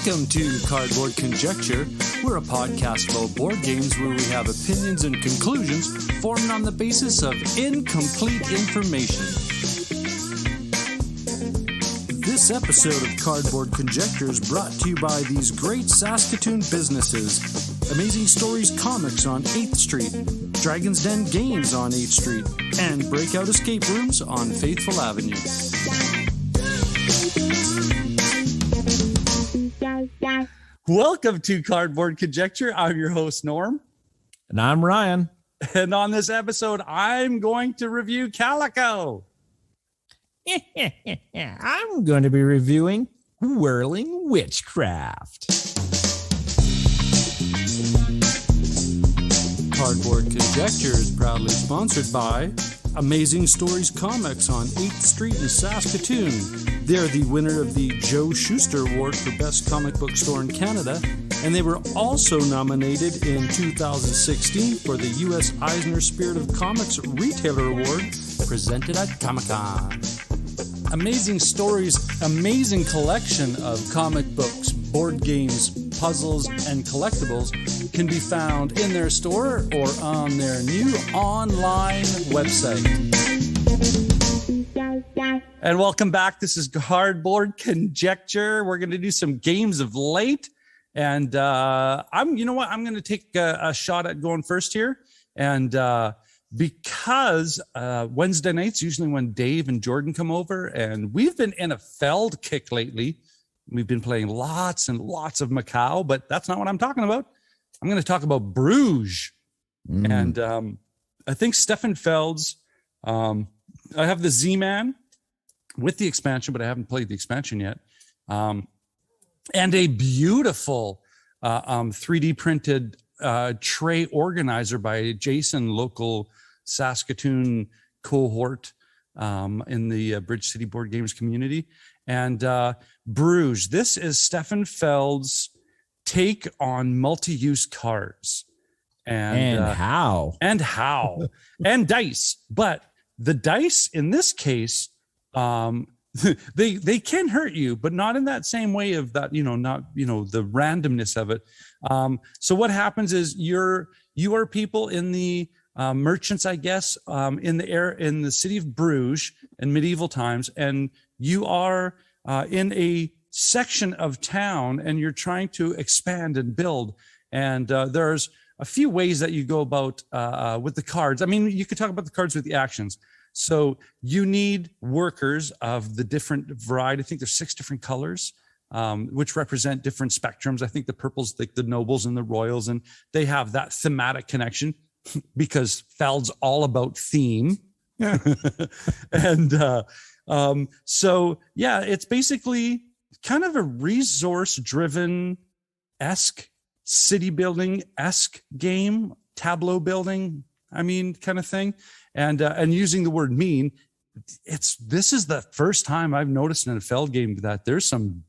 Welcome to Cardboard Conjecture. We're a podcast about board games where we have opinions and conclusions formed on the basis of incomplete information. This episode of Cardboard Conjecture is brought to you by these great Saskatoon businesses: Amazing Stories Comics on 8th Street, Dragon's Den Games on 8th Street, and Breakout Escape Rooms on Faithful Avenue. Welcome to Cardboard Conjecture. I'm your host, Norm. And I'm Ryan. And on this episode, I'm going to review Calico. I'm going to be reviewing Whirling Witchcraft. Cardboard Conjecture is proudly sponsored by Amazing Stories Comics on 8th Street in Saskatoon. They're the winner of the Joe Shuster Award for Best Comic Book Store in Canada, and they were also nominated in 2016 for the U.S. Eisner Spirit of Comics Retailer Award presented at Comic-Con. Amazing Stories' amazing collection of comic books, board games, puzzles, and collectibles can be found in their store or on their new online website. And welcome back. This is Cardboard Conjecture. We're going to do some games of late. And I'm going to take a shot at going first here. And because Wednesday nights, usually when Dave and Jordan come over, and we've been in a Feld kick lately. We've been playing lots and lots of Macau, but that's not what I'm talking about. I'm going to talk about Bruges. And I think Stefan Feld's, I have the Z-Man with the expansion, but I haven't played the expansion yet. And a beautiful 3D printed tray organizer by Jason, local Saskatoon cohort in the Bridge City Board Games community. And Bruges, this is Stefan Feld's take on multi-use cards. And how. And dice. But the dice in this case, they can hurt you, but not in that same way of that, the randomness of it. So what happens is you are people in the merchants, I guess, in the city of Bruges in medieval times, and you are in a section of town, and you're trying to expand and build. And there's a few ways that you go about with the cards. I mean, you could talk about the cards with the actions. So you need workers of the different variety. I think there's 6 different colors, which represent different spectrums. I think the purple's like the nobles and the royals, and they have that thematic connection because Feld's all about theme. Yeah. And so, yeah, it's basically kind of a resource-driven-esque, city building-esque game, tableau building, kind of thing. And using the word mean, this is the first time I've noticed in a Feld game that there's some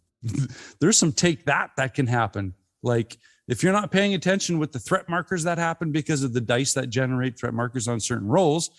take that can happen. Like if you're not paying attention with the threat markers that happen because of the dice that generate threat markers on certain rolls,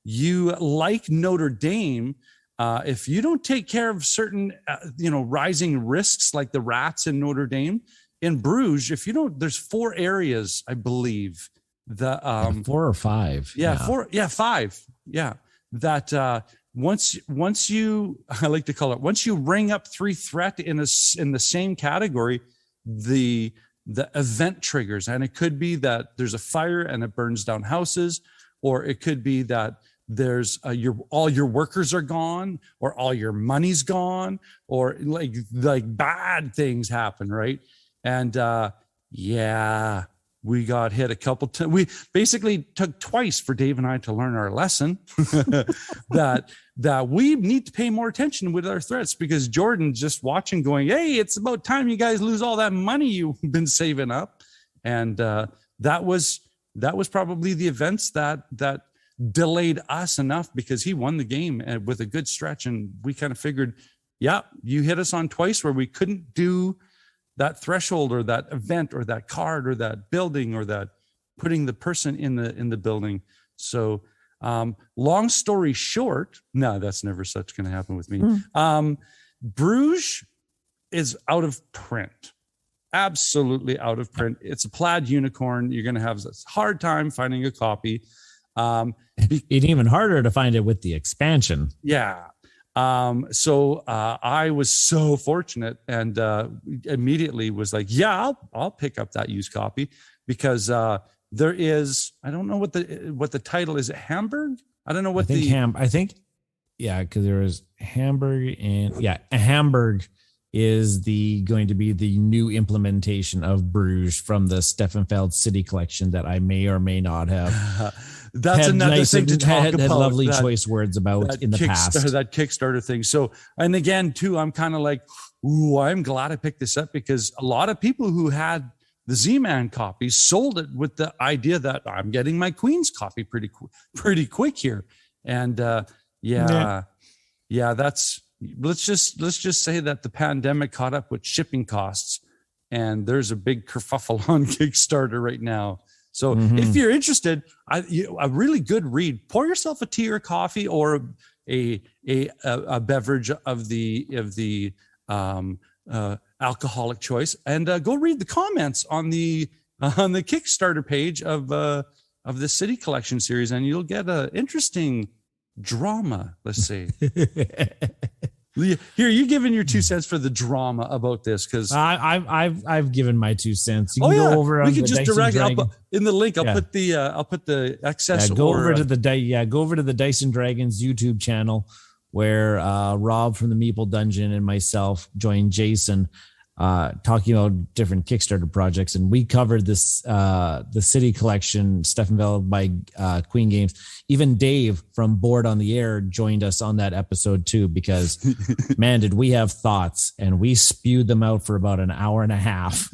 you like Notre Dame. If you don't take care of certain, rising risks like the rats in Notre Dame, in Bruges, if you don't, there's 4 areas, I believe. 4 or 5. Yeah, 4. Yeah, 5. Yeah. That once you, I like to call it, once you ring up 3 threat in the same category, the event triggers. And it could be that there's a fire and it burns down houses, or it could be that there's all your workers are gone, or all your money's gone, or like bad things happen, right? And we got hit a couple times. We basically took twice for Dave and I to learn our lesson that we need to pay more attention with our threats, because Jordan's just watching going, hey, it's about time you guys lose all that money you've been saving up. And that was probably the events that delayed us enough, because he won the game with a good stretch. And we kind of figured, yeah, you hit us on twice where we couldn't do that threshold or that event or that card or that building or that putting the person in the building. So long story short, no, that's never such going to happen with me. Bruges is out of print. Absolutely out of print. It's a plaid unicorn. You're going to have a hard time finding a copy. It's even harder to find it with the expansion. Yeah. So I was so fortunate and immediately was like, yeah, I'll pick up that used copy because there is, I don't know what the title is. Hamburg? I don't know what I think, yeah, because there is Hamburg and Hamburg is going to be the new implementation of Bruges from the Steffenfeld City Collection that I may or may not have. That's another thing to talk about. Had lovely choice words about in the past. That Kickstarter thing. So, and again, too, I'm kind of like, ooh, I'm glad I picked this up because a lot of people who had the Z-Man copy sold it with the idea that I'm getting my Queen's copy pretty quick here. And that's, let's just say that the pandemic caught up with shipping costs and there's a big kerfuffle on Kickstarter right now. So if you're interested, a really good read, pour yourself a tea or coffee or a beverage of the alcoholic choice and go read the comments on the Kickstarter page of the City Collection series, and you'll get an interesting drama, let's say. Here, you giving your 2 cents for the drama about this because I've given my 2 cents. You can go over. We can just direct in the link. I'll put the excess. Go over to the Dice and Dragons YouTube channel where Rob from the Meeple Dungeon and myself joined Jason talking about different Kickstarter projects, and we covered this the City Collection, Steffenfeld by Queen Games. Even Dave from Board on the Air joined us on that episode too, because man, did we have thoughts, and we spewed them out for about an hour and a half.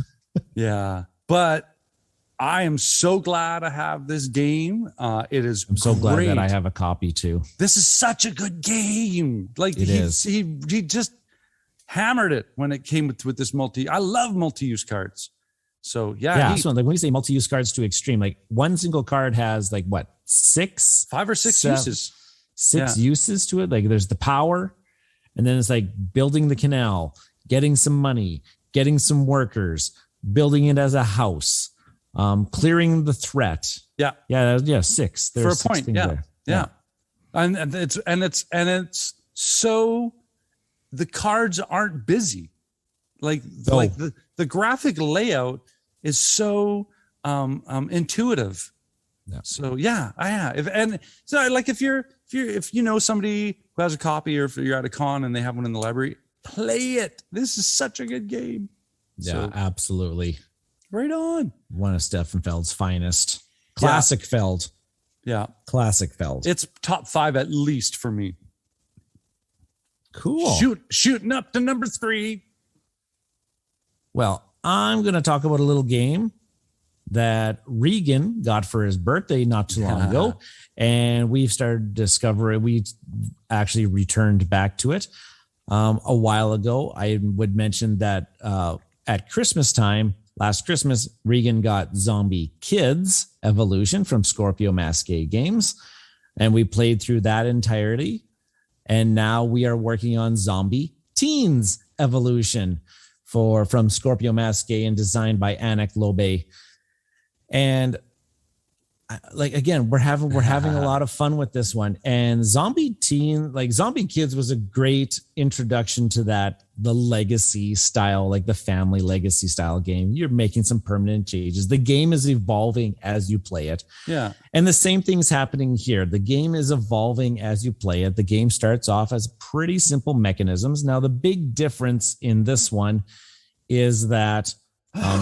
Yeah, but I am so glad I have this game. I'm so glad that I have a copy too. This is such a good game. Like it is. He just hammered it when it came with this I love multi-use cards. So so like when we say multi-use cards to extreme, like one single card has like what, 5 or 6 uses. Uses to it. Like there's the power, and then it's like building the canal, getting some money, getting some workers, building it as a house, clearing the threat. Yeah. 6. There's for a point. Yeah. And it's so the cards aren't busy. Like the graphic layout is so intuitive. Yeah. So if you know somebody who has a copy, or if you're at a con and they have one in the library, play it. This is such a good game. Yeah, absolutely. Right on. One of Steffenfeld's finest. Classic Feld. Yeah. Classic Feld. It's top 5 at least for me. Cool. Shooting up to number 3. Well, I'm going to talk about a little game that Regan got for his birthday not too long ago. And we've started discovering, we actually returned back to it a while ago. I would mention that at Christmas time, last Christmas, Regan got Zombie Kids Evolution from Scorpio Masqué Games. And we played through that entirety. And now we are working on Zombie Teens Evolution from Scorpio Masqué and designed by Anik Lobe. And like, again, we're having a lot of fun with this one. And Zombie Kids was a great introduction to the legacy style, like the family legacy style game. You're making some permanent changes. The game is evolving as you play it. Yeah. And the same thing's happening here. The game is evolving as you play it. The game starts off as pretty simple mechanisms. Now, the big difference in this one is that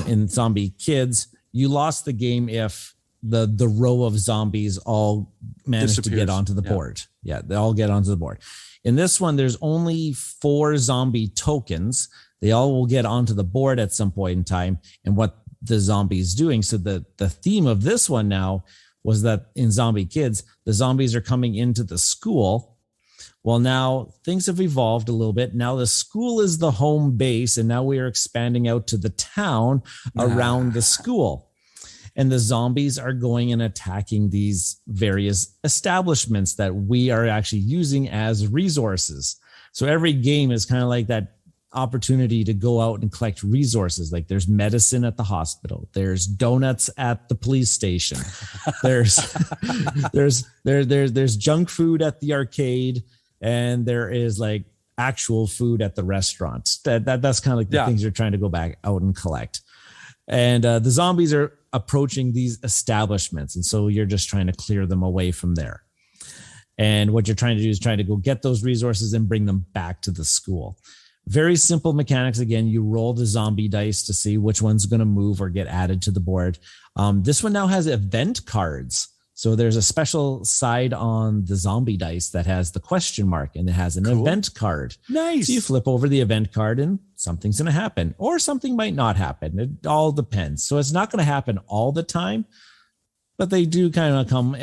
in Zombie Kids, you lost the game if the row of zombies all managed to get onto the board. Yeah, they all get onto the board. In this one, there's only 4 zombie tokens. They all will get onto the board at some point in time, and what the zombie is doing. So the theme of this one now was that in Zombie Kids, the zombies are coming into the school. Well, now things have evolved a little bit. Now the school is the home base, and now we are expanding out to the town around the school. And the zombies are going and attacking these various establishments that we are actually using as resources. So every game is kind of like that opportunity to go out and collect resources. Like there's medicine at the hospital, there's donuts at the police station, there's junk food at the arcade, and there is like actual food at the restaurants. That's kind of like the things you're trying to go back out and collect. And the zombies are approaching these establishments, and so you're just trying to clear them away from there. And what you're trying to do is trying to go get those resources and bring them back to the school. Very simple mechanics. Again, you roll the zombie dice to see which one's going to move or get added to the board. This one now has event cards. So there's a special side on the zombie dice that has the question mark, and it has an event card. Nice. So you flip over the event card and something's going to happen, or something might not happen. It all depends. So it's not going to happen all the time, but they do kind of come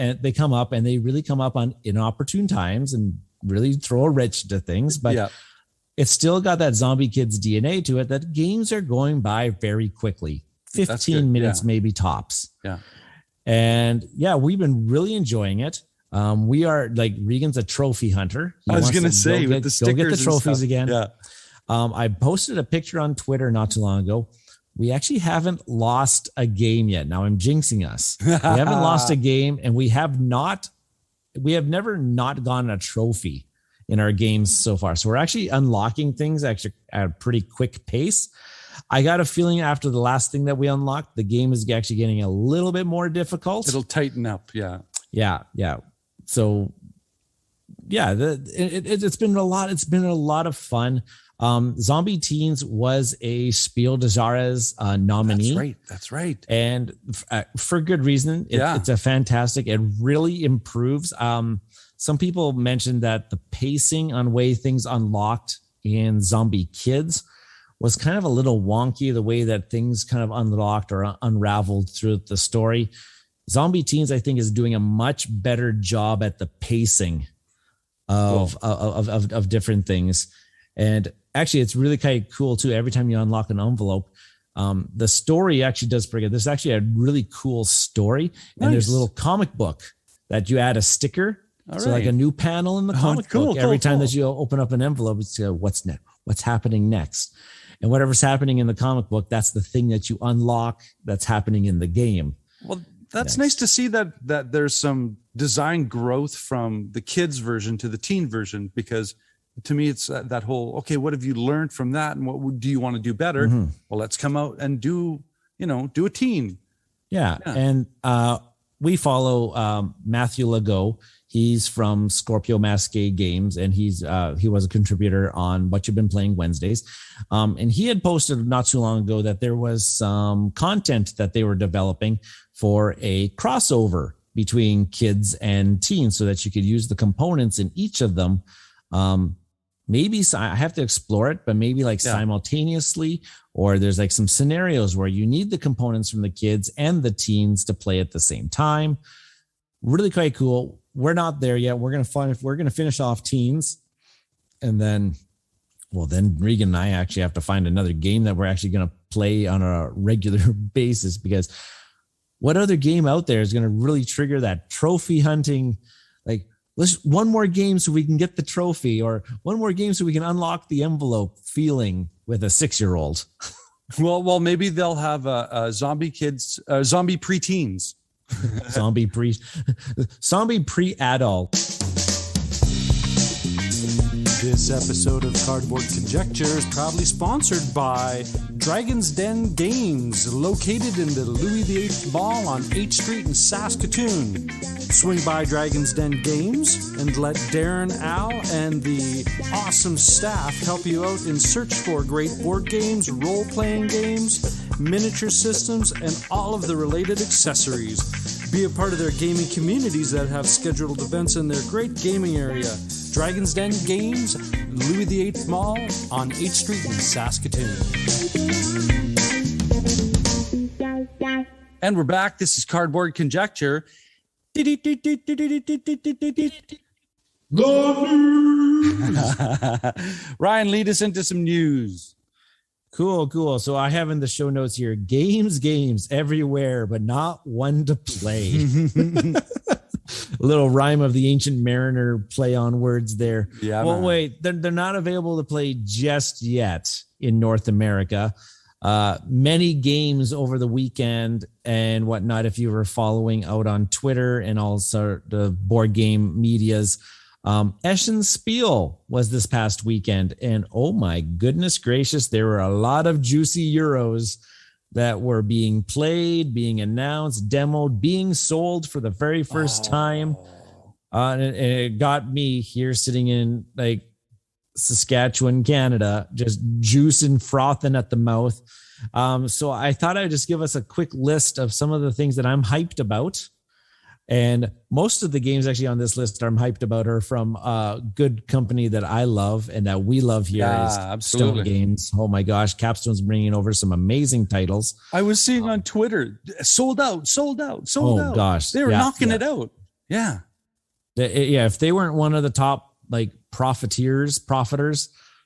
up and they really come up on inopportune times and really throw a wrench to things. But it's still got that zombie kids DNA to it, that games are going by very quickly. 15 minutes, maybe tops. Yeah. And we've been really enjoying it. We are like, Regan's a trophy hunter. I was going to say, with the stickers, go get the trophies again. Yeah. I posted a picture on Twitter not too long ago. We actually haven't lost a game yet. Now I'm jinxing us. We haven't lost a game, and we have never not gotten a trophy in our games so far. So we're actually unlocking things actually at a pretty quick pace. I got a feeling after the last thing that we unlocked, the game is actually getting a little bit more difficult. It'll tighten up. Yeah. So it's been a lot. It's been a lot of fun. Zombie Teens was a Spiel des Jahres nominee. That's right. And for good reason. It's a fantastic. It really improves. Some people mentioned that the pacing on way things unlocked in Zombie Kids was kind of a little wonky, the way that things kind of unlocked or unraveled through the story. Zombie Teens, I think, is doing a much better job at the pacing of different things. And actually, it's really kind of cool too. Every time you unlock an envelope, the story actually does pretty good. There's actually a really cool story, and there's a little comic book that you add a sticker. Like a new panel in the comic book. Every time that you open up an envelope, it's what's next? What's happening next? And whatever's happening in the comic book, that's the thing that you unlock that's happening in the game. Well, that's nice to see that there's some design growth from the kids version to the teen version, because to me, it's that whole, okay, what have you learned from that? And what do you want to do better? Mm-hmm. Well, let's come out and do a teen. Yeah. And we follow Matthew Legault. He's from Scorpio Masqué Games, and he was a contributor on What You've Been Playing Wednesdays. And he had posted not too long ago that there was some content that they were developing for a crossover between kids and teens, so that you could use the components in each of them. Maybe I have to explore it, but maybe simultaneously, or there's like some scenarios where you need the components from the kids and the teens to play at the same time. Really quite cool. We're not there yet. We're going to finish off teens, and then Regan and I actually have to find another game that we're actually going to play on a regular basis, because what other game out there is going to really trigger that trophy hunting? Like, let's one more game so we can get the trophy, or one more game so we can unlock the envelope feeling with a 6-year-old. Well, maybe they'll have a zombie preteens. Zombie pre-adult. This episode of Cardboard Conjecture is proudly sponsored by Dragon's Den Games, located in the Louis VIII Mall on 8th Street in Saskatoon. Swing by Dragon's Den Games and let Darren, Al, and the awesome staff help you out in search for great board games, role-playing games, miniature systems, and all of the related accessories. Be a part of their gaming communities that have scheduled events in their great gaming area. Dragon's Den Games, Louis VIII Mall on 8th Street in Saskatoon. And we're back. This is Cardboard Conjecture. Ryan, lead us into some news. Cool. So I have in the show notes here, games everywhere, but not one to play. little rhyme of the Ancient Mariner play on words there. Yeah. Well, wait, they're not available to play just yet in North America. Many games over the weekend and whatnot, if you were following out on Twitter and also the board game medias. Eschen Spiel was this past weekend, and oh my goodness gracious, there were a lot of juicy euros that were being played, being announced, demoed, being sold for the very first time. And it got me here sitting in like Saskatchewan, Canada, just juicing, frothing at the mouth. So I thought I'd just give us a quick list of some of the things that I'm hyped about. And most of the games actually on this list I'm hyped about are from a good company that I love and that we love here is absolutely. Stone Games. Oh my gosh, Capstone's bringing over some amazing titles. I was seeing on Twitter, sold out. Oh gosh. They were knocking it out. Yeah. Yeah, if they weren't one of the top like profiters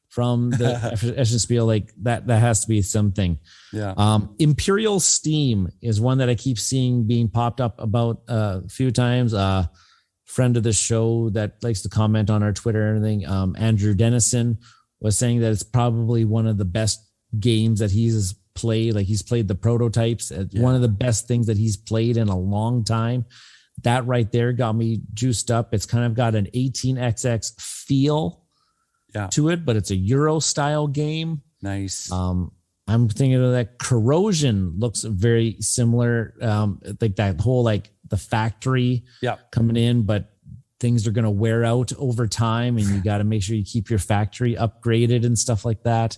from the Eschen Spiel, like that has to be something. Yeah. Imperial Steam is one that I keep seeing being popped up about a few times. Friend of the show that likes to comment on our Twitter and everything, Andrew Dennison, was saying that it's probably one of the best games that he's played. Like he's played the prototypes. One of the best things that he's played in a long time. That right there got me juiced up. It's kind of got an 18xx feel to it, but it's a Euro style game. Nice. I'm thinking of that. Corrosion looks very similar. Like that whole, like the factory coming in, but things are going to wear out over time and you got to make sure you keep your factory upgraded and stuff like that.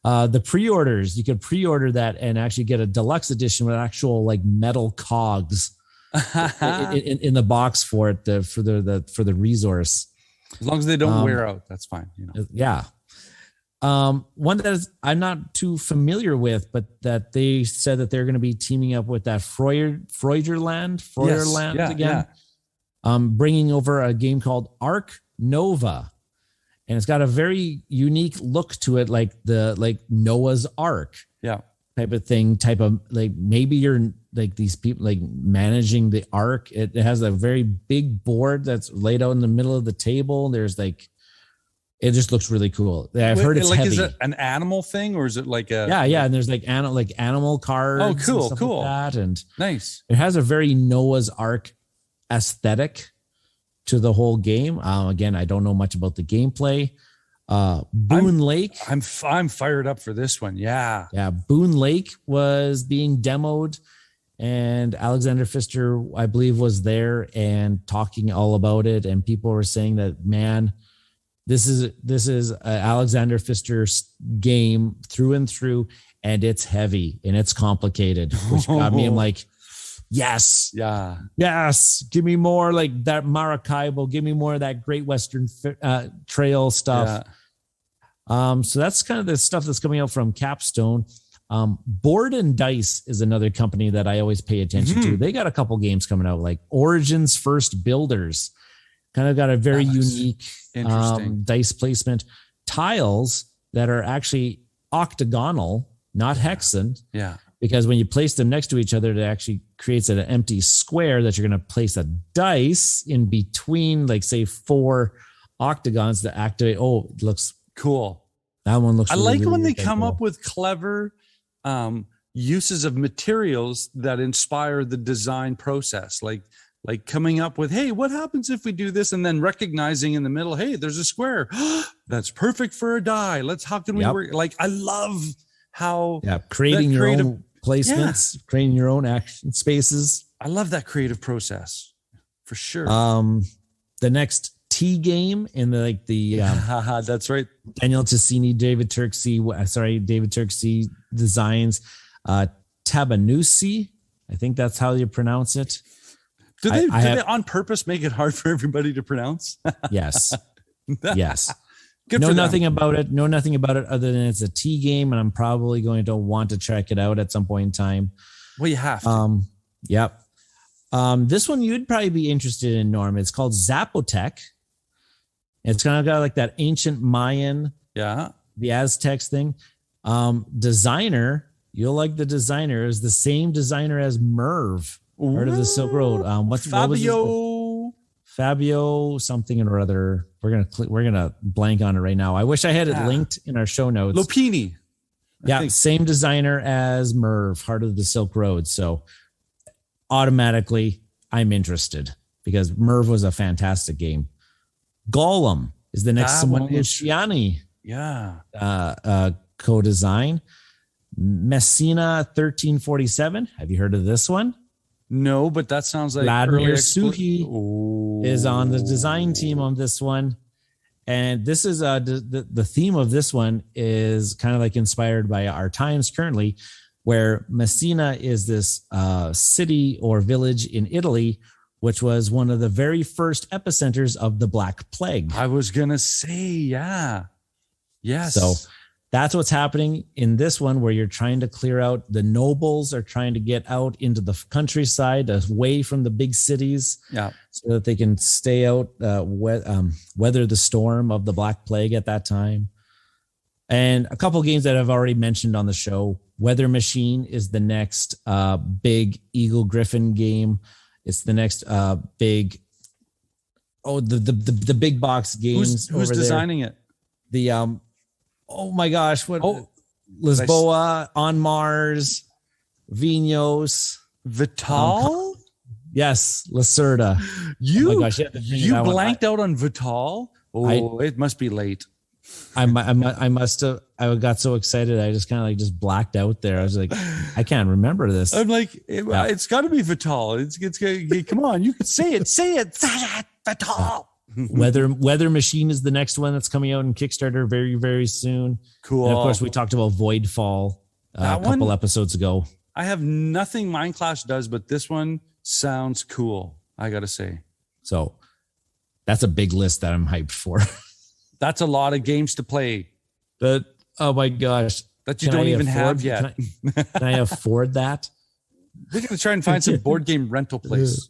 The pre-orders, you could pre-order that and actually get a deluxe edition with actual like metal cogs in the box for it, for the resource. As long as they don't wear out, that's fine. You know. Yeah. One that I'm not too familiar with, but that they said that they're going to be teaming up with that Freuderland again. Bringing over a game called Ark Nova, and it's got a very unique look to it, like Noah's Ark, type of thing. Type of like maybe you're like these people like managing the Ark. It has a very big board that's laid out in the middle of the table. There's like. It just looks really cool. I've heard it's heavy. Is it an animal thing or is it like a? Yeah. And there's like animal cards. Oh, cool. Like that. And nice. It has a very Noah's Ark aesthetic to the whole game. Again, I don't know much about the gameplay. Boone Lake. I'm fired up for this one. Yeah. Yeah. Boone Lake was being demoed, and Alexander Pfister, I believe, was there and talking all about it. And people were saying that, man, This is Alexander Pfister's game through and through, and it's heavy and it's complicated, which got me. I'm like, yes, give me more like that Maracaibo. Give me more of that Great Western Trail stuff. Yeah. So that's kind of the stuff that's coming out from Capstone. Board and Dice is another company that I always pay attention to. They got a couple games coming out, like Origins First Builders. Kind of got a very unique dice placement. Tiles that are actually octagonal, not hexen. Yeah. Because when you place them next to each other, it actually creates an empty square that you're going to place a dice in between, like say 4 octagons to activate. Oh, it looks cool. That one looks. I like when they come up with clever uses of materials that inspire the design process. Like coming up with, hey, what happens if we do this? And then recognizing in the middle, hey, there's a square. That's perfect for a die. How can we work? Like, I love how creating your own placements, creating your own action spaces. I love that creative process for sure. The next T game in the that's right. Daniel Tassini, David Turksey designs, Tabanusi. I think that's how you pronounce it. Did they on purpose make it hard for everybody to pronounce? Yes. Yes. Know nothing about it other than it's a T game, and I'm probably going to want to check it out at some point in time. Well, you have to. Yep. This one you'd probably be interested in, Norm. It's called Zapotec. It's kind of got like that ancient Mayan, the Aztecs thing. Designer, you'll like the designer, is the same designer as Merv. Part of the Silk Road. Fabio Fabio something or other. We're gonna blank on it right now. I wish I had it linked in our show notes. Lopini. Yeah, same designer as Merv, Heart of the Silk Road. So automatically, I'm interested because Merv was a fantastic game. Gollum is the next Simone Luciani. Co-design. Messina 1347. Have you heard of this one? No, but that sounds like Vladimir Suhi is on the design team on this one. And this is the theme of this one is kind of like inspired by our times currently, where Messina is this city or village in Italy, which was one of the very first epicenters of the Black Plague. I was going to say, yeah. Yes. So that's what's happening in this one, where you're trying to clear out. The nobles are trying to get out into the countryside, away from the big cities, so that they can stay out, weather the storm of the Black Plague at that time. And a couple of games that I've already mentioned on the show. Weather Machine is the next big Eagle Griffin game. It's the next big. The big box games. Who's designing it? The oh my gosh! What? Lisboa, On Mars, Vinos, Vital. Yes, Lacerda. You blanked out on Vital. It must be late. I must have. I got so excited. I just kind of just blacked out there. I was like, I can't remember this. I'm like, it's got to be Vital. It's come on, you can say it. Say it, Vital. Weather Machine is the next one that's coming out in Kickstarter very, very soon. Cool. And of course, we talked about Voidfall a couple episodes ago. I have nothing Mind Clash does, but this one sounds cool, I got to say. So that's a big list that I'm hyped for. That's a lot of games to play. But oh my gosh. That you don't even have yet. Can I afford that? We're going to try and find some board game rental place.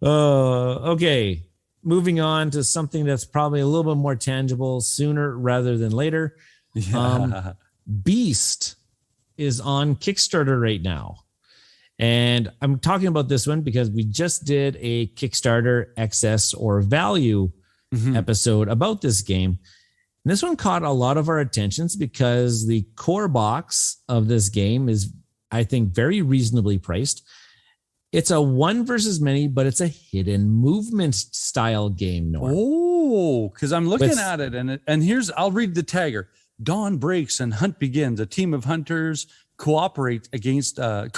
Okay. Moving on to something that's probably a little bit more tangible sooner rather than later. Beast is on Kickstarter right now. And I'm talking about this one because we just did a Kickstarter excess or value episode about this game. And this one caught a lot of our attentions because the core box of this game is, I think, very reasonably priced. It's a one versus many, but it's a hidden movement style game, Norm. Oh, because I'm looking at it, and here's, I'll read the tagger. Dawn breaks and hunt begins. A team of hunters cooperates against a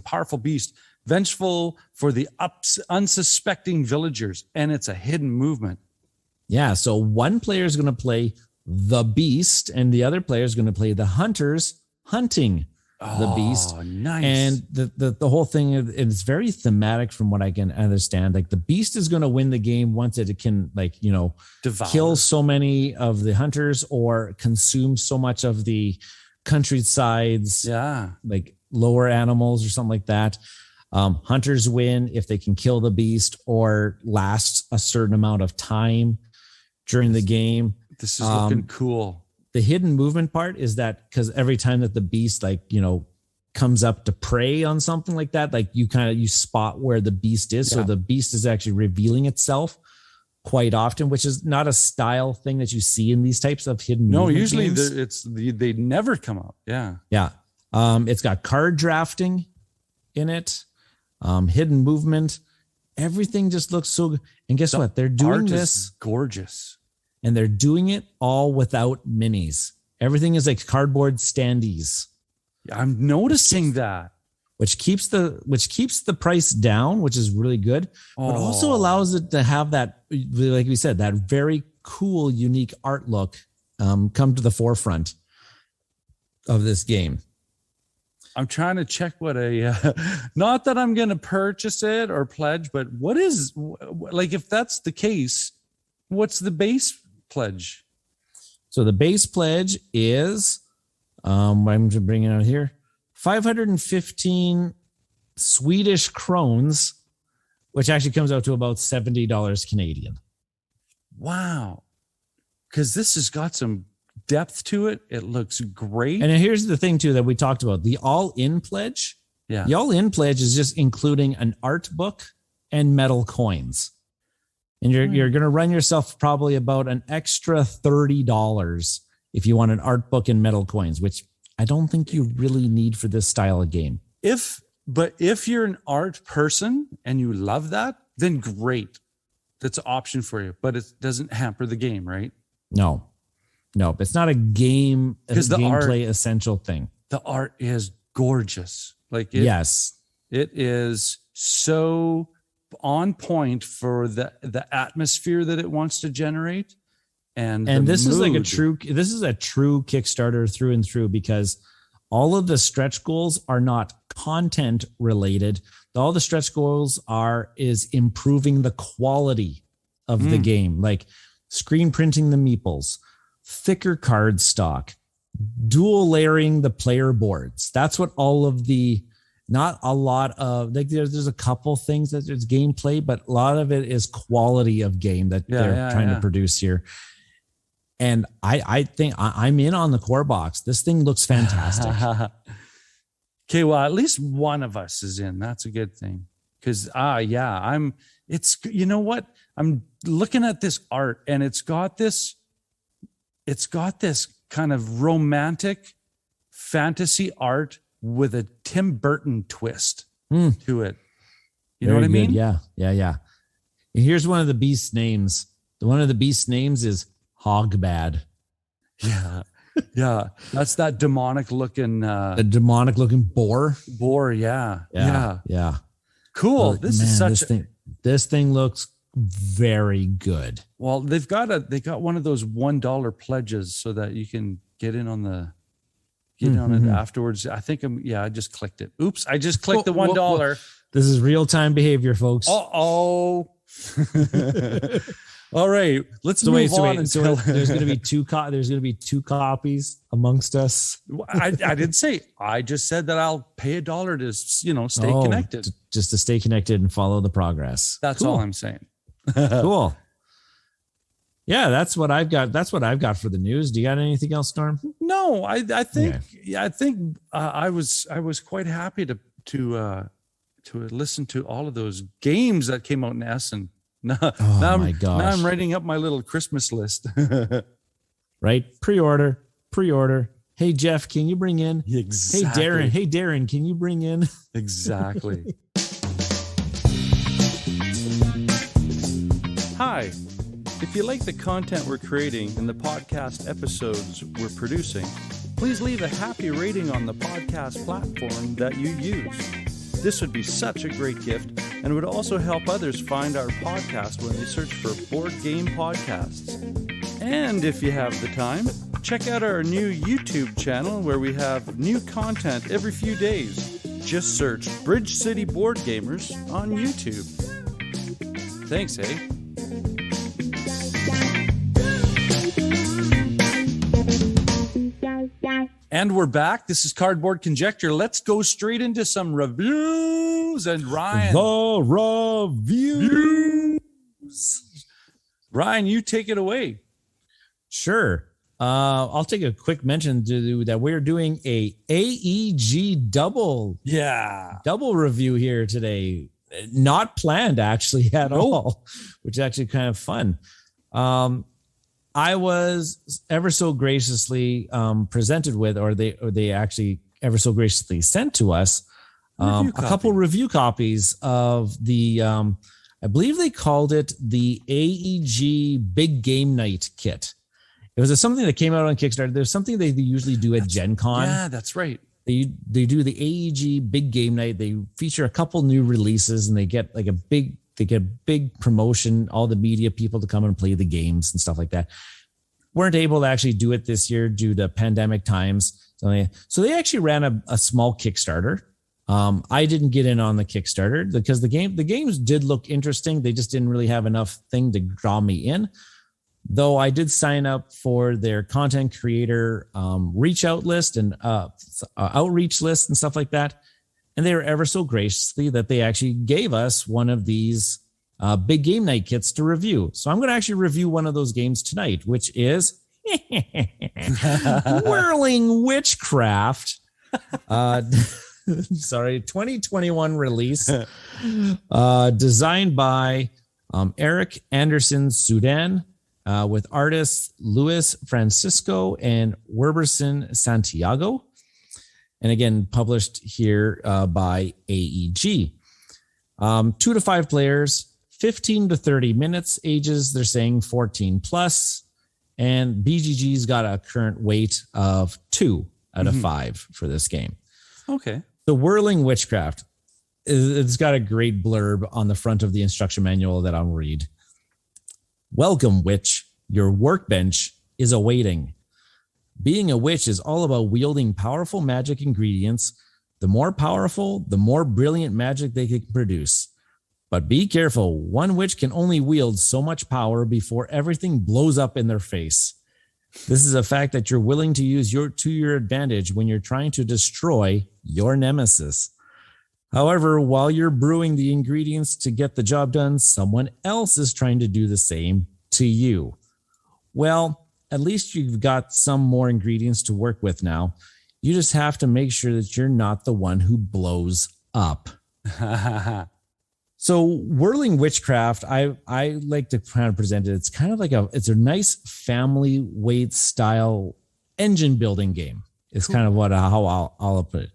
powerful beast, vengeful for the unsuspecting villagers, and it's a hidden movement. Yeah, so one player is going to play the beast, and the other player is going to play the hunters hunting the beast. Nice. And the whole thing is very thematic from what I can understand. Like the beast is going to win the game once it can, devour, kill so many of the hunters or consume so much of the countrysides, like lower animals or something like that. Hunters win if they can kill the beast or last a certain amount of time during the game. This is looking cool. The hidden movement part is that because every time that the beast comes up to prey on something like that, like you spot where the beast is. So the beast is actually revealing itself quite often, which is not a style thing that you see in these types of hidden movement usually games. They never come up. Yeah. It's got card drafting in it, hidden movement. Everything just looks so good. And guess what? They're doing this gorgeous. And they're doing it all without minis. Everything is like cardboard standees. I'm noticing that. Which keeps the price down, which is really good, but also allows it to have that, like we said, that very cool, unique art look come to the forefront of this game. I'm trying to check what not that I'm going to purchase it or pledge, but what is, like, if that's the case, what's the base pledge? So the base pledge is, I'm just bringing it out here, 515 Swedish krones, which actually comes out to about $70 Canadian. Wow. Because this has got some depth to it. It looks great. And here's the thing too that we talked about, the all-in pledge. Yeah. The all-in pledge is just including an art book and metal coins. And you're going to run yourself probably about an extra $30 if you want an art book and metal coins, which I don't think you really need for this style of game. But if you're an art person and you love that, then great. That's an option for you, but it doesn't hamper the game, right? No, it's not a gameplay essential thing. The art is gorgeous. Yes, it is so on point for the atmosphere that it wants to generate. And this is a true Kickstarter through and through, because all of the stretch goals are not content related. All the stretch goals is improving the quality of the game, like screen printing the meeples, thicker card stock, dual layering the player boards. That's what all of not a lot of, like there's a couple things that there's gameplay, but a lot of it is quality of game that they're trying to produce here. And I think I'm in on the core box. This thing looks fantastic. Okay, well, at least one of us is in. That's a good thing. Because you know what? I'm looking at this art, and it's got this kind of romantic fantasy art with a Tim Burton twist to it. You know what I mean? Yeah. And here's one of the beast's names. One of the beast's names is Hogbad. Yeah. That's that demonic looking boar. Yeah. Cool. This thing looks very good. Well, they got one of those $1 pledges so that you can get in on it afterwards. I think I just clicked it. Oops, I just clicked the $1. This is real-time behavior, folks. Uh-oh. All right, let's move on. So there's going to be two copies amongst us. I didn't say. I just said that I'll pay $1 to stay connected, just to stay connected and follow the progress. That's all I'm saying. Cool. Yeah, that's what I've got. That's what I've got for the news. Do you got anything else, Norm? No, I think I was quite happy to listen to all of those games that came out in Essen. Now I'm writing up my little Christmas list. Right? Pre-order. Hey, Jeff, can you bring in? Exactly. Hey, Darren, can you bring in? Exactly. Hi. If you like the content we're creating and the podcast episodes we're producing, please leave a happy rating on the podcast platform that you use. This would be such a great gift and would also help others find our podcast when they search for board game podcasts. And if you have the time, check out our new YouTube channel where we have new content every few days. Just search Bridge City Board Gamers on YouTube. Thanks, eh? And we're back. This is Cardboard Conjecture. Let's go straight into some reviews. And Ryan. The reviews. Ryan, you take it away. Sure. I'll take a quick mention to that we're doing a AEG double review here today. Not planned actually at all, which is actually kind of fun. I was ever so graciously presented with, or they actually ever so graciously sent to us a couple review copies of the, I believe they called it the AEG Big Game Night kit. It was something that came out on Kickstarter. There's something they usually do at Gen Con. Yeah, that's right. They do the AEG Big Game Night. They feature a couple new releases, and they get like a big promotion, all the media people to come and play the games and stuff like that. Weren't able to actually do it this year due to pandemic times. So they actually ran a small Kickstarter. I didn't get in on the Kickstarter because the games did look interesting. They just didn't really have enough thing to draw me in. Though I did sign up for their content creator reach out list and outreach list and stuff like that. And they were ever so graciously that they actually gave us one of these big game night kits to review. So I'm going to actually review one of those games tonight, which is Whirling Witchcraft sorry, 2021 release, designed by Eric Anderson Sudan, with artists Luis Francisco and Werberson Santiago. And again, published here by AEG. 2 to 5 players, 15 to 30 minutes, ages, they're saying 14 plus. And BGG's got a current weight of 2 out of 5 for this game. Okay. The Whirling Witchcraft, it's got a great blurb on the front of the instruction manual that I'll read. Welcome, witch. Your workbench is awaiting. Being a witch is all about wielding powerful magic ingredients. The more powerful, the more brilliant magic they can produce. But be careful. One witch can only wield so much power before everything blows up in their face. This is a fact that you're willing to use to your advantage when you're trying to destroy your nemesis. However, while you're brewing the ingredients to get the job done, someone else is trying to do the same to you. Well, at least you've got some more ingredients to work with now. You just have to make sure that you're not the one who blows up. So Whirling Witchcraft, I like to kind of present it. It's kind of like it's a nice family weight style engine building game. It's kind of how I'll put it.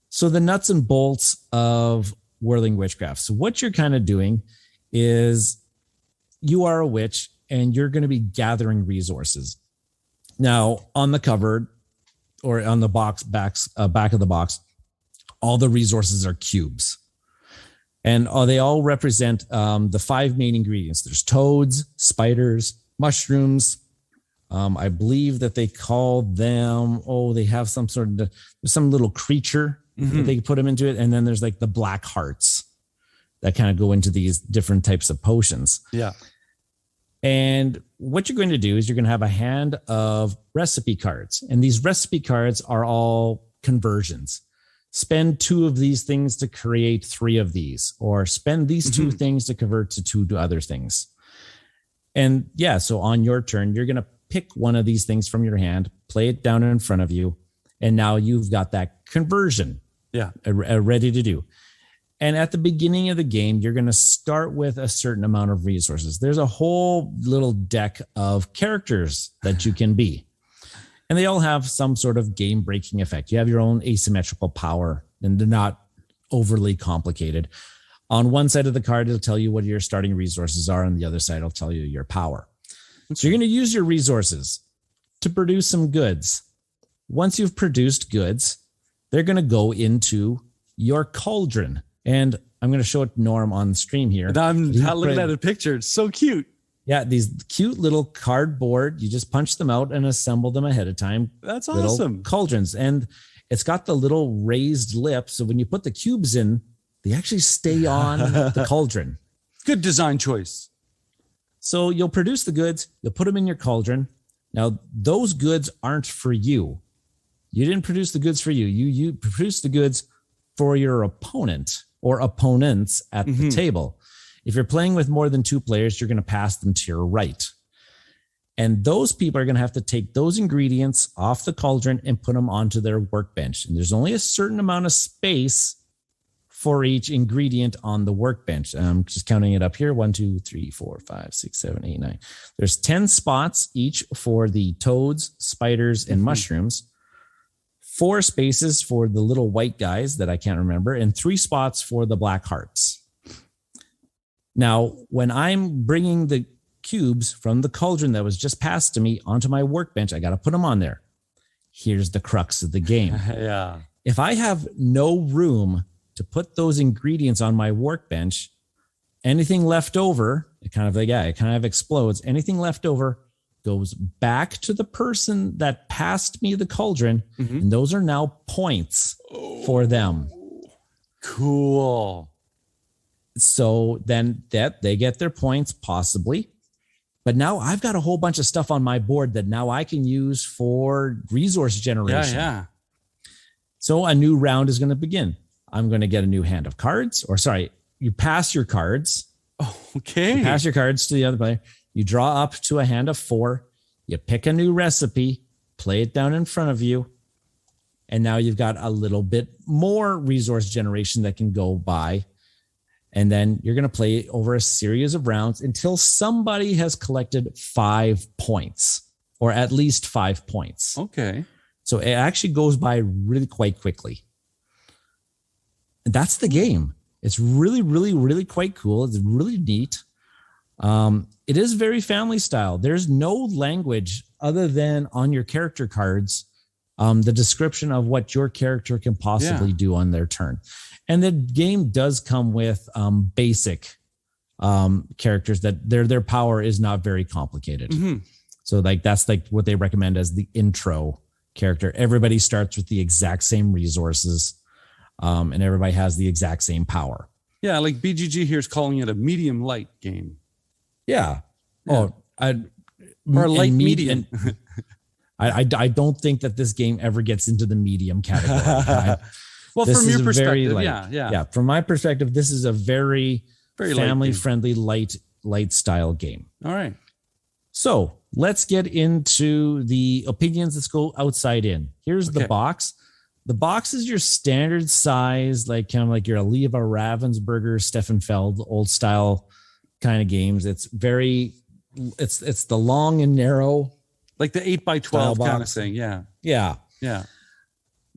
So the nuts and bolts of Whirling Witchcraft. So what you're kind of doing is you are a witch and you're going to be gathering resources. Now on the cover or on the back of the box, all the resources are cubes. And they all represent the 5 main ingredients. There's toads, spiders, mushrooms. I believe that they call them, they have some little creature that they put them into it. And then there's like the black hearts that kind of go into these different types of potions. Yeah. And what you're going to do is you're going to have a hand of recipe cards. And these recipe cards are all conversions. Spend 2 of these things to create 3 of these, or spend these 2 things to convert to 2 other things. And yeah, so on your turn, you're going to pick one of these things from your hand, play it down in front of you. And now you've got that conversion ready to do. And at the beginning of the game, you're going to start with a certain amount of resources. There's a whole little deck of characters that you can be. And they all have some sort of game-breaking effect. You have your own asymmetrical power, and they're not overly complicated. On one side of the card, it'll tell you what your starting resources are. On the other side, it'll tell you your power. So you're going to use your resources to produce some goods. Once you've produced goods, they're going to go into your cauldron. And I'm going to show it Norm on the stream here. And I'm looking at a picture. It's so cute. Yeah, these cute little cardboard, you just punch them out and assemble them ahead of time. That's awesome. Cauldrons. And it's got the little raised lip. So when you put the cubes in, they actually stay on the cauldron. Good design choice. So you'll produce the goods, you'll put them in your cauldron. Now, those goods aren't for you. You didn't produce the goods for you. You produced the goods for your opponent or opponents at the table. If you're playing with more than 2 players, you're going to pass them to your right. And those people are going to have to take those ingredients off the cauldron and put them onto their workbench. And there's only a certain amount of space for each ingredient on the workbench. I'm just counting it up here. 1, 2, 3, 4, 5, 6, 7, 8, 9. There's 10 spots each for the toads, spiders, and mushrooms. 4 spaces for the little white guys that I can't remember, and 3 spots for the black hearts. Now, when I'm bringing the cubes from the cauldron that was just passed to me onto my workbench, I got to put them on there. Here's the crux of the game. Yeah. If I have no room to put those ingredients on my workbench, anything left over, it kind of explodes. Anything left over goes back to the person that passed me the cauldron, and those are now points for them. Cool. So then that they get their points possibly, but now I've got a whole bunch of stuff on my board that now I can use for resource generation. Yeah. So a new round is going to begin. I'm going to get a new hand of cards, you pass your cards. Okay. You pass your cards to the other player. You draw up to a hand of 4. You pick a new recipe, play it down in front of you. And now you've got a little bit more resource generation that can go by. And then you're going to play over a series of rounds until somebody has collected 5 points, or at least 5 points. Okay. So it actually goes by really quite quickly. And that's the game. It's really, really, really quite cool. It's really neat. It is very family style. There's no language other than on your character cards, the description of what your character can possibly do on their turn. And the game does come with basic characters that their power is not very complicated. Mm-hmm. So like that's like what they recommend as the intro character. Everybody starts with the exact same resources, and everybody has the exact same power. Yeah, like BGG here is calling it a medium light game. Yeah. Or light medium. I don't think that this game ever gets into the medium category. Well, from your perspective, yeah. From my perspective, this is a very family-friendly, light style game. All right. So let's get into the opinions. Let's go outside in. Here's the box. The box is your standard size, like kind of like your Aliva Ravensburger, Steffenfeld, old style kind of games. It's the long and narrow, like the 8x12 kind of thing. Yeah. Yeah.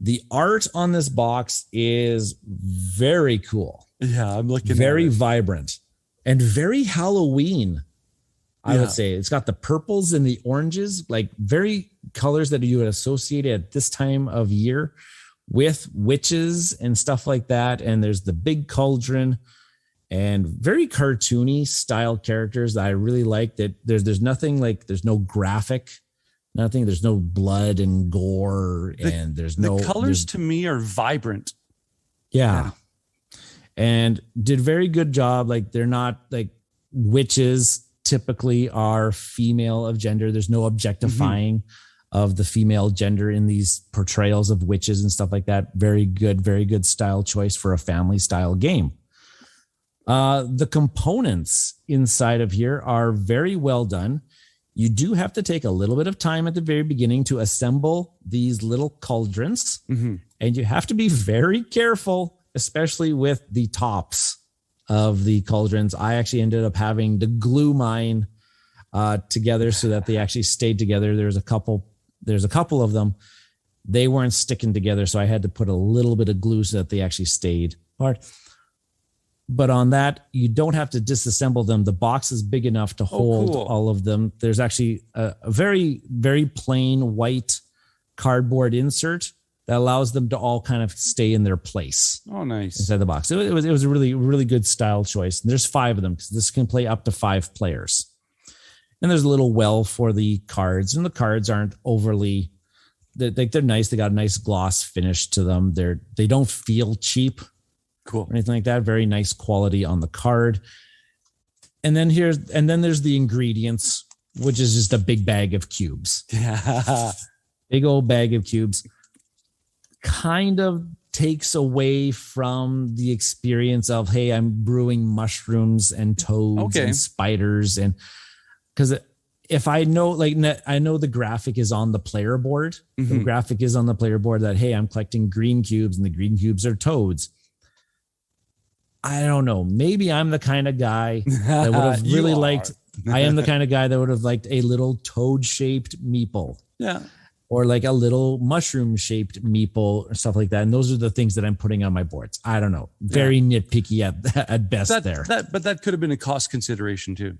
The art on this box is very cool. Yeah, I'm looking very at it. Vibrant and very Halloween. I would say it's got the purples and the oranges, like very colors that you would associate at this time of year with witches and stuff like that. And there's the big cauldron and very cartoony style characters that I really like. That there's nothing like, there's no graphic, nothing. There's no blood and gore, and there's no colors. To me are vibrant. Yeah. And did very good job. Like they're not like witches typically are female of gender. There's no objectifying of the female gender in these portrayals of witches and stuff like that. Very good style choice for a family style game. The components inside of here are very well done. You do have to take a little bit of time at the very beginning to assemble these little cauldrons, and you have to be very careful, especially with the tops of the cauldrons. I actually ended up having to glue mine together so that they actually stayed together. There's a couple of them. They weren't sticking together, so I had to put a little bit of glue so that they actually stayed apart. But on that, you don't have to disassemble them. The box is big enough to hold all of them. There's actually a very, very plain white cardboard insert that allows them to all kind of stay in their place. Oh, nice. Inside the box. It was a really, really good style choice. And there's 5 of them because this can play up to 5 players. And there's a little well for the cards, and the cards aren't overly, they're nice. They got a nice gloss finish to them. They don't feel cheap. Cool. Or anything like that. Very nice quality on the card. And then there's the ingredients, which is just a big bag of cubes. Yeah. Big old bag of cubes. Kind of takes away from the experience of, hey, I'm brewing mushrooms and toads and spiders. And because if I know, I know the graphic is on the player board. The graphic is on the player board that, hey, I'm collecting green cubes and the green cubes are toads. I don't know. Maybe I'm the kind of guy that would have really liked. I am the kind of guy that would have liked a little toad-shaped meeple. Yeah. Or like a little mushroom-shaped meeple or stuff like that. And those are the things that I'm putting on my boards. I don't know. Very nitpicky at best there. But that could have been a cost consideration too.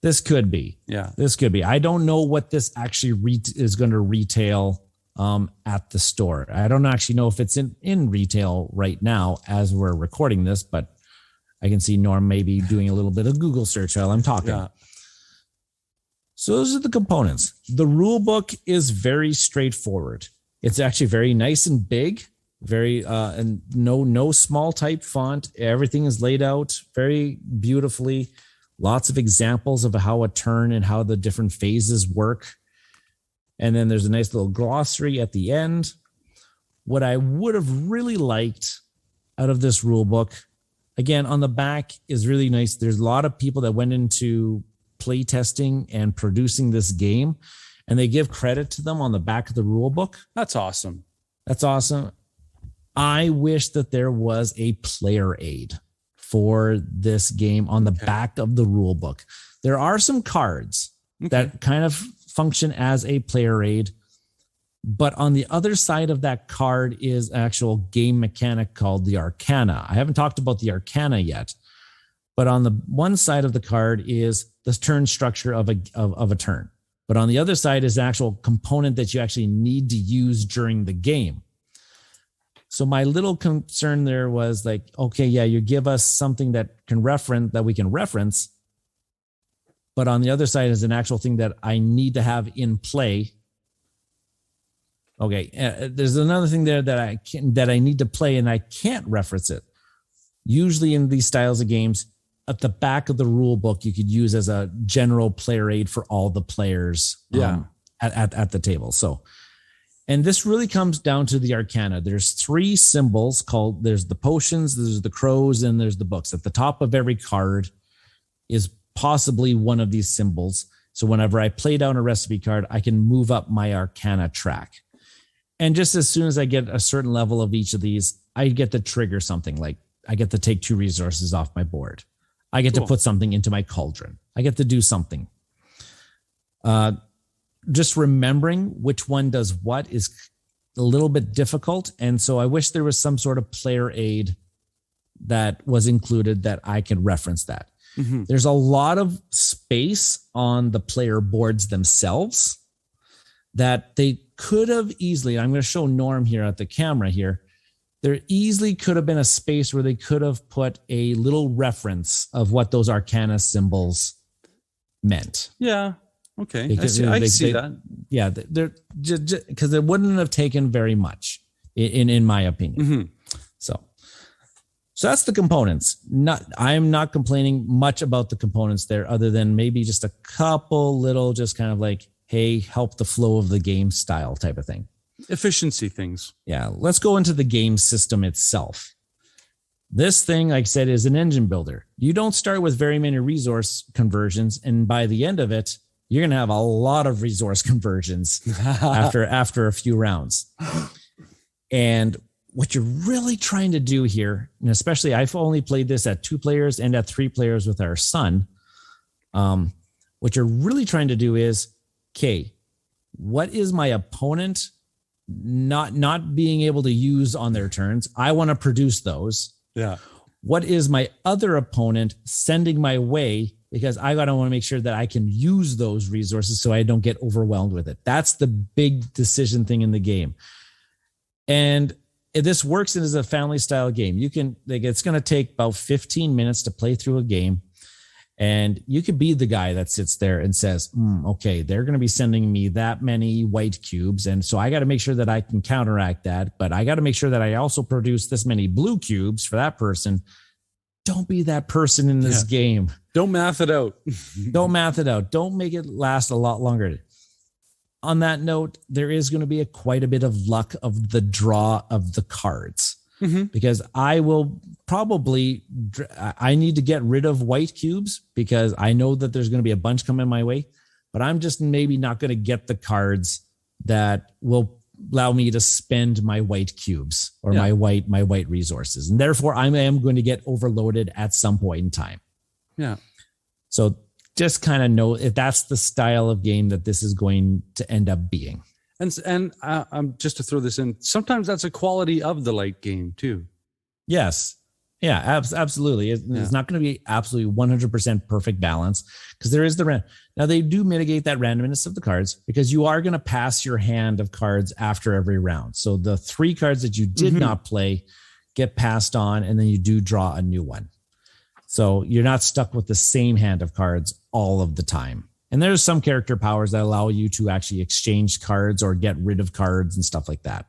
This could be. Yeah. This could be. I don't know what this actually is going to retail at the store. I don't actually know if it's in retail right now as we're recording this, but I can see Norm maybe doing a little bit of Google search while I'm talking. Yeah. So those are the components. The rule book is very straightforward. It's actually very nice and big, very and no small type font. Everything is laid out very beautifully. Lots of examples of how a turn and how the different phases work. And then there's a nice little glossary at the end. What I would have really liked out of this rule book, again, on the back is really nice. There's a lot of people that went into play testing and producing this game, and they give credit to them on the back of the rule book. That's awesome. That's awesome. I wish that there was a player aid for this game on the back of the rule book. There are some cards that kind of function as a player aid, but on the other side of that card is an actual game mechanic called the Arcana. I haven't talked about the Arcana yet, but on the one side of the card is the turn structure of a turn. But on the other side is an actual component that you actually need to use during the game. So my little concern there was like, okay, yeah, you give us something that we can reference, but on the other side is an actual thing that I need to have in play. Okay, there's another thing there that I need to play and I can't reference it. Usually in these styles of games, at the back of the rule book, you could use as a general player aid for all the players at the table. So, and this really comes down to the Arcana. There's 3 symbols there's the potions, there's the crows, and there's the books. At the top of every card is possibly one of these symbols. So whenever I play down a recipe card, I can move up my Arcana track. And just as soon as I get a certain level of each of these, I get to trigger something, like I get to take 2 resources off my board. I get to put something into my cauldron. I get to do something. Just remembering which one does what is a little bit difficult. And so I wish there was some sort of player aid that was included that I could reference that. There's a lot of space on the player boards themselves that they could have easily, I'm going to show Norm here at the camera here. There easily could have been a space where they could have put a little reference of what those Arcana symbols meant. Yeah. Okay. I see that. Yeah. They're just because it wouldn't have taken very much in my opinion. So that's the components. I'm not complaining much about the components there other than maybe just a couple little, just kind of like, hey, help the flow of the game style type of thing. Efficiency things. Yeah. Let's go into the game system itself. This thing, like I said, is an engine builder. You don't start with very many resource conversions. And by the end of it, you're going to have a lot of resource conversions after a few rounds. And what you're really trying to do here, and especially I've only played this at 2 players and at 3 players with our son. What you're really trying to do is, okay, what is my opponent not being able to use on their turns? I want to produce those. Yeah. What is my other opponent sending my way? Because I want to make sure that I can use those resources so I don't get overwhelmed with it. That's the big decision thing in the game. And this works as a family style game. You can, it's going to take about 15 minutes to play through a game. And you could be the guy that sits there and says, okay, they're going to be sending me that many white cubes. And so I got to make sure that I can counteract that. But I got to make sure that I also produce this many blue cubes for that person. Don't be that person in this game. Don't math it out. Don't math it out. Don't make it last a lot longer. On that note, there is going to be quite a bit of luck of the draw of the cards. Because I will probably, I need to get rid of white cubes because I know that there's going to be a bunch coming my way, but I'm just maybe not going to get the cards that will allow me to spend my white cubes or my white resources. And therefore I am going to get overloaded at some point in time. Yeah. So just kind of know if that's the style of game that this is going to end up being. And just to throw this in, sometimes that's a quality of the light game too. Yes. Yeah, absolutely. It's not going to be absolutely 100% perfect balance because there is now they do mitigate that randomness of the cards because you are going to pass your hand of cards after every round. So the 3 cards that you did not play get passed on and then you do draw a new one. So you're not stuck with the same hand of cards all of the time. And there's some character powers that allow you to actually exchange cards or get rid of cards and stuff like that.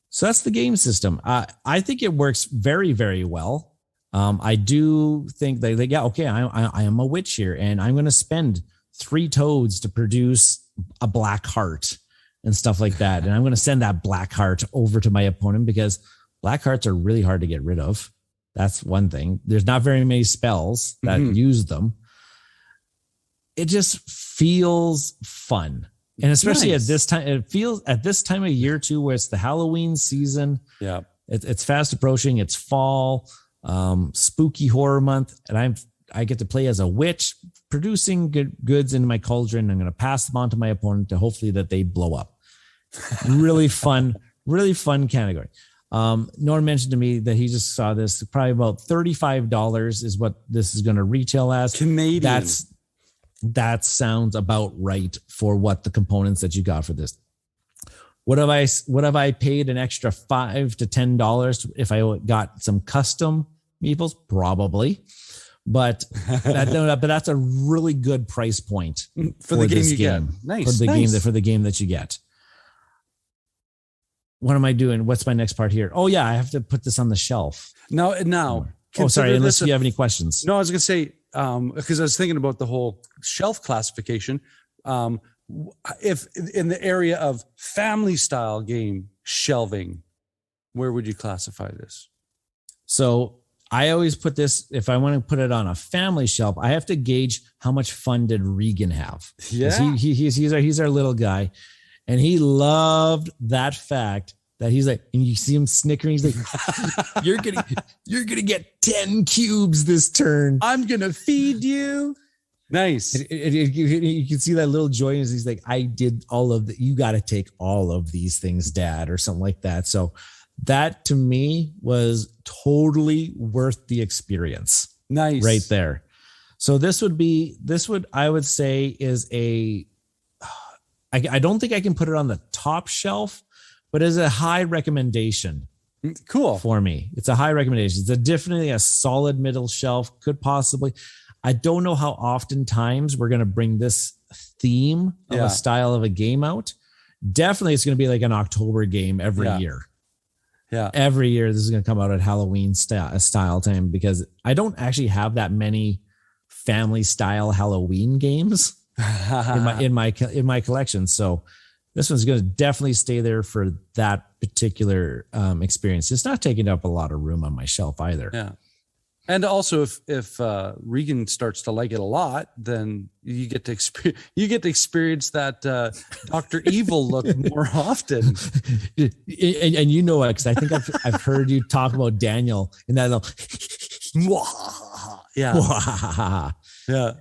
So that's the game system. I think it works very, very well. I do think I am a witch here and I'm going to spend 3 toads to produce a black heart and stuff like that. And I'm going to send that black heart over to my opponent because black hearts are really hard to get rid of. That's one thing. There's not very many spells that use them. It just feels fun. And especially Nice. at this time, it feels at this time of year too, where it's the Halloween season. Yeah. It's fast approaching. It's fall, spooky horror month, and I get to play as a witch, producing goods into my cauldron. I'm going to pass them on to my opponent to hopefully that they blow up. Really fun category. Norm mentioned to me that he just saw this. Probably about $35 is what this is going to retail as. Canadian. That sounds about right for what the components that you got for this. Would have I paid an extra $5 to $10 if I got some custom meeples? Probably, but that's a really good price point for the game you get. Nice. For the game that you get. What am I doing? What's my next part here? Oh yeah, I have to put this on the shelf. No. Oh, sorry. Unless you have any questions. No, I was going to say, because I was thinking about the whole shelf classification. If in the area of family style game shelving, where would you classify this? So I always put this, if I want to put it on a family shelf, I have to gauge how much fun did Regan have. Yeah. He's our little guy. And he loved that fact that he's like, and you see him snickering. He's like, you're gonna get 10 cubes this turn. I'm gonna feed you. Nice. You can see that little joy as he's like, I did all of the, you got to take all of these things, Dad, or something like that. So that to me was totally worth the experience. Nice. Right there. So this would, I would say is I don't think I can put it on the top shelf, but as a high recommendation. Cool. For me. It's a high recommendation. It's definitely a solid middle shelf. Could possibly. I don't know how oftentimes we're going to bring this theme of a style of a game out. Definitely it's going to be like an October game every year. Yeah. Every year this is going to come out at Halloween style time, because I don't actually have that many family style Halloween games in my collection. So this one's going to definitely stay there for that particular experience. It's not taking up a lot of room on my shelf either. Yeah. And also, if Regan starts to like it a lot, then you get to experience that Dr. Evil look more often. And you know it, because I think I've heard you talk about Daniel in that little yeah.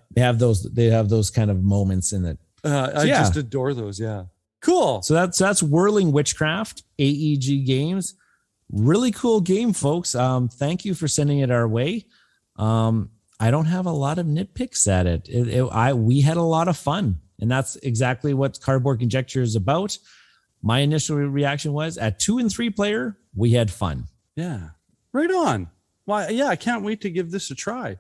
They have those kind of moments in it. I just adore those. Yeah. Cool. So that's Whirling Witchcraft, AEG Games. Really cool game, folks. Thank you for sending it our way. I don't have a lot of nitpicks at it. We had a lot of fun, and that's exactly what Cardboard Conjecture is about. My initial reaction was at 2 and 3 player, we had fun. Yeah, right on. Why? Yeah, I can't wait to give this a try.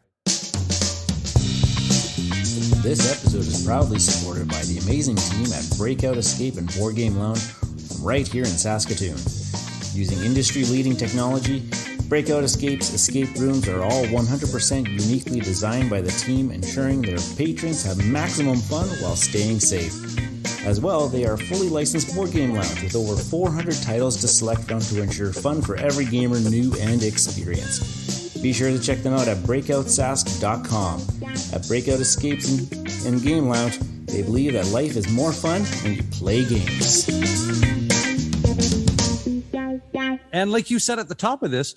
This episode is proudly supported by the amazing team at Breakout Escape and Board Game Lounge right here in Saskatoon. Using industry-leading technology, Breakout Escape's escape rooms are all 100% uniquely designed by the team, ensuring their patrons have maximum fun while staying safe. As well, they are a fully licensed board game lounge with over 400 titles to select from to ensure fun for every gamer, new and experienced. Be sure to check them out at breakoutsask.com. At Breakout Escapes and Game Lounge, they believe that life is more fun when you play games. And like you said at the top of this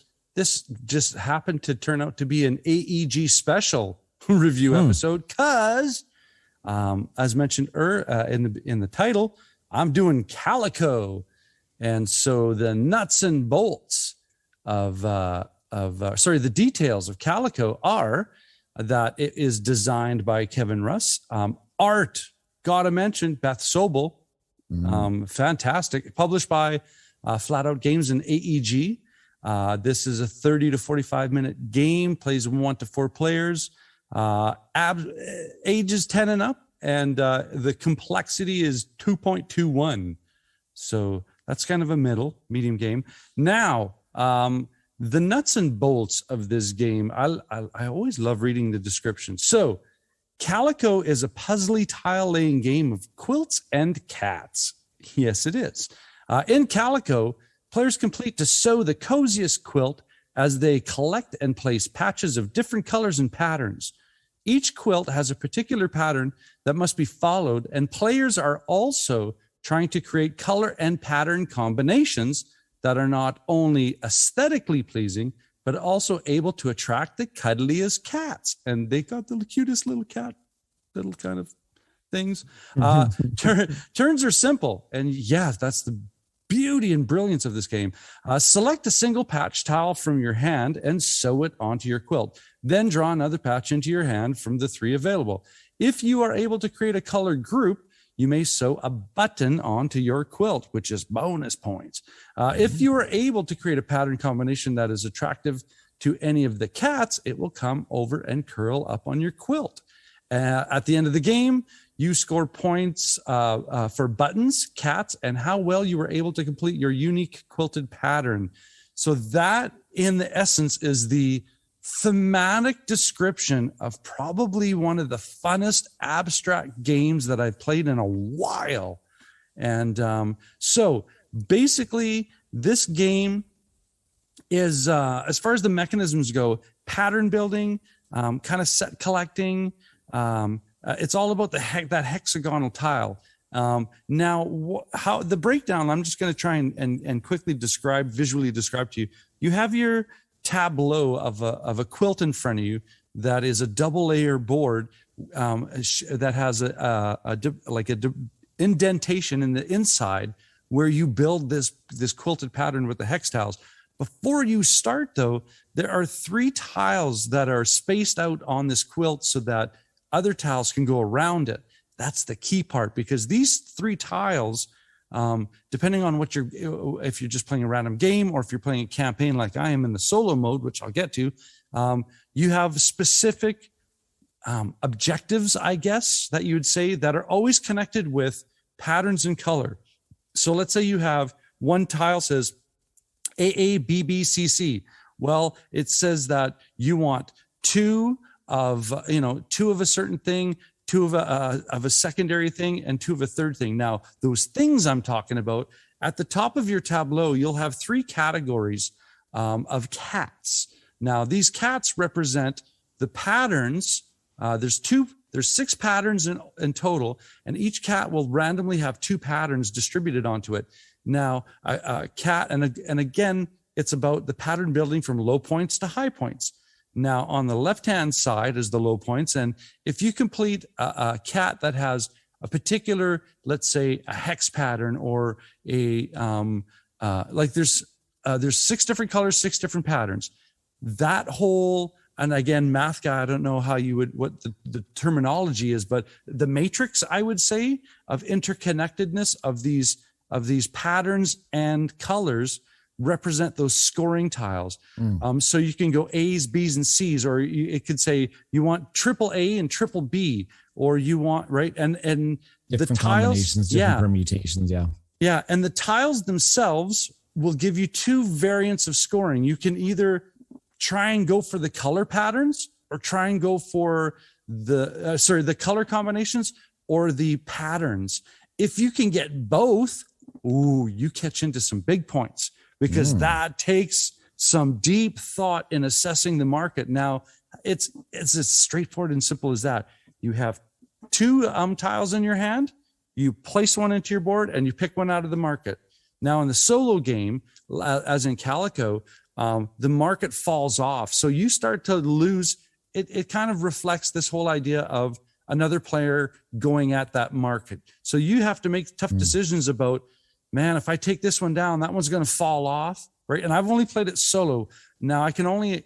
just happened to turn out to be an AEG special review episode, because as mentioned in the title, I'm doing Calico. And so the nuts and bolts the details of Calico are that it is designed by Kevin Russ. Art, gotta mention, Beth Sobel. Fantastic. Published by Flat Out Games and AEG. This is a 30 to 45 minute game, plays 1 to 4 players, ages 10 and up, and the complexity is 2.21. So that's kind of a medium game. Now, the nuts and bolts of this game, I always love reading the description. So Calico is a puzzly tile laying game of quilts and cats. Yes, it is. In Calico, players complete to sew the coziest quilt as they collect and place patches of different colors and patterns. Each quilt has a particular pattern that must be followed, and players are also trying to create color and pattern combinations that are not only aesthetically pleasing, but also able to attract the cuddliest cats. And they got the cutest little cat, little kind of things. Turns are simple. And yeah, that's the beauty and brilliance of this game. Select a single patch tile from your hand and sew it onto your quilt. Then draw another patch into your hand from the 3 available. If you are able to create a color group, you may sew a button onto your quilt, which is bonus points. If you are able to create a pattern combination that is attractive to any of the cats, it will come over and curl up on your quilt. At the end of the game, you score points for buttons, cats, and how well you were able to complete your unique quilted pattern. So that, in the essence, is the thematic description of probably one of the funnest abstract games that I've played in a while. And so basically, this game is, as far as the mechanisms go, pattern building, kind of set collecting. It's all about that hexagonal tile. Now, how the breakdown, I'm just going to try and quickly visually describe to you. You have your tableau of a quilt in front of you that is a double layer board that has a indentation in the inside where you build this quilted pattern with the hex tiles. Before you start, though, there are 3 tiles that are spaced out on this quilt so that other tiles can go around it. That's the key part, because these 3 tiles, depending on if you're just playing a random game or if you're playing a campaign like I am in the solo mode, which I'll get to, you have specific objectives, I guess, that you would say that are always connected with patterns and color. So let's say you have one tile says AABBCC. Well, it says that you want 2 of a certain thing, 2 of a secondary thing, and 2 of a third thing. Now, those things I'm talking about, at the top of your tableau, you'll have 3 categories of cats. Now, these cats represent the patterns. There's 6 patterns in total, and each cat will randomly have 2 patterns distributed onto it. Now, a cat, and again, it's about the pattern building from low points to high points. Now, on the left-hand side is the low points, and if you complete a cat that has a particular, let's say, a hex pattern or a there's 6 different colors, 6 different patterns. That whole, and again, math guy, I don't know what the terminology is, but the matrix, I would say, of interconnectedness of these patterns and colors represent those scoring tiles. So you can go A's, B's, and C's, or it could say you want triple A and triple B, or you want, right? And different the tiles, combinations, different permutations. Yeah. And the tiles themselves will give you 2 variants of scoring. You can either try and go for the color patterns, or try and go for the color combinations or the patterns. If you can get both, you catch into some big points, because that takes some deep thought in assessing the market. Now, it's as straightforward and simple as that. You have 2 tiles in your hand, you place one into your board, and you pick one out of the market. Now, in the solo game, as in Calico, the market falls off. So you start to lose. It kind of reflects this whole idea of another player going at that market. So you have to make tough decisions about, man, if I take this one down, that one's going to fall off, right? And I've only played it solo. Now I can only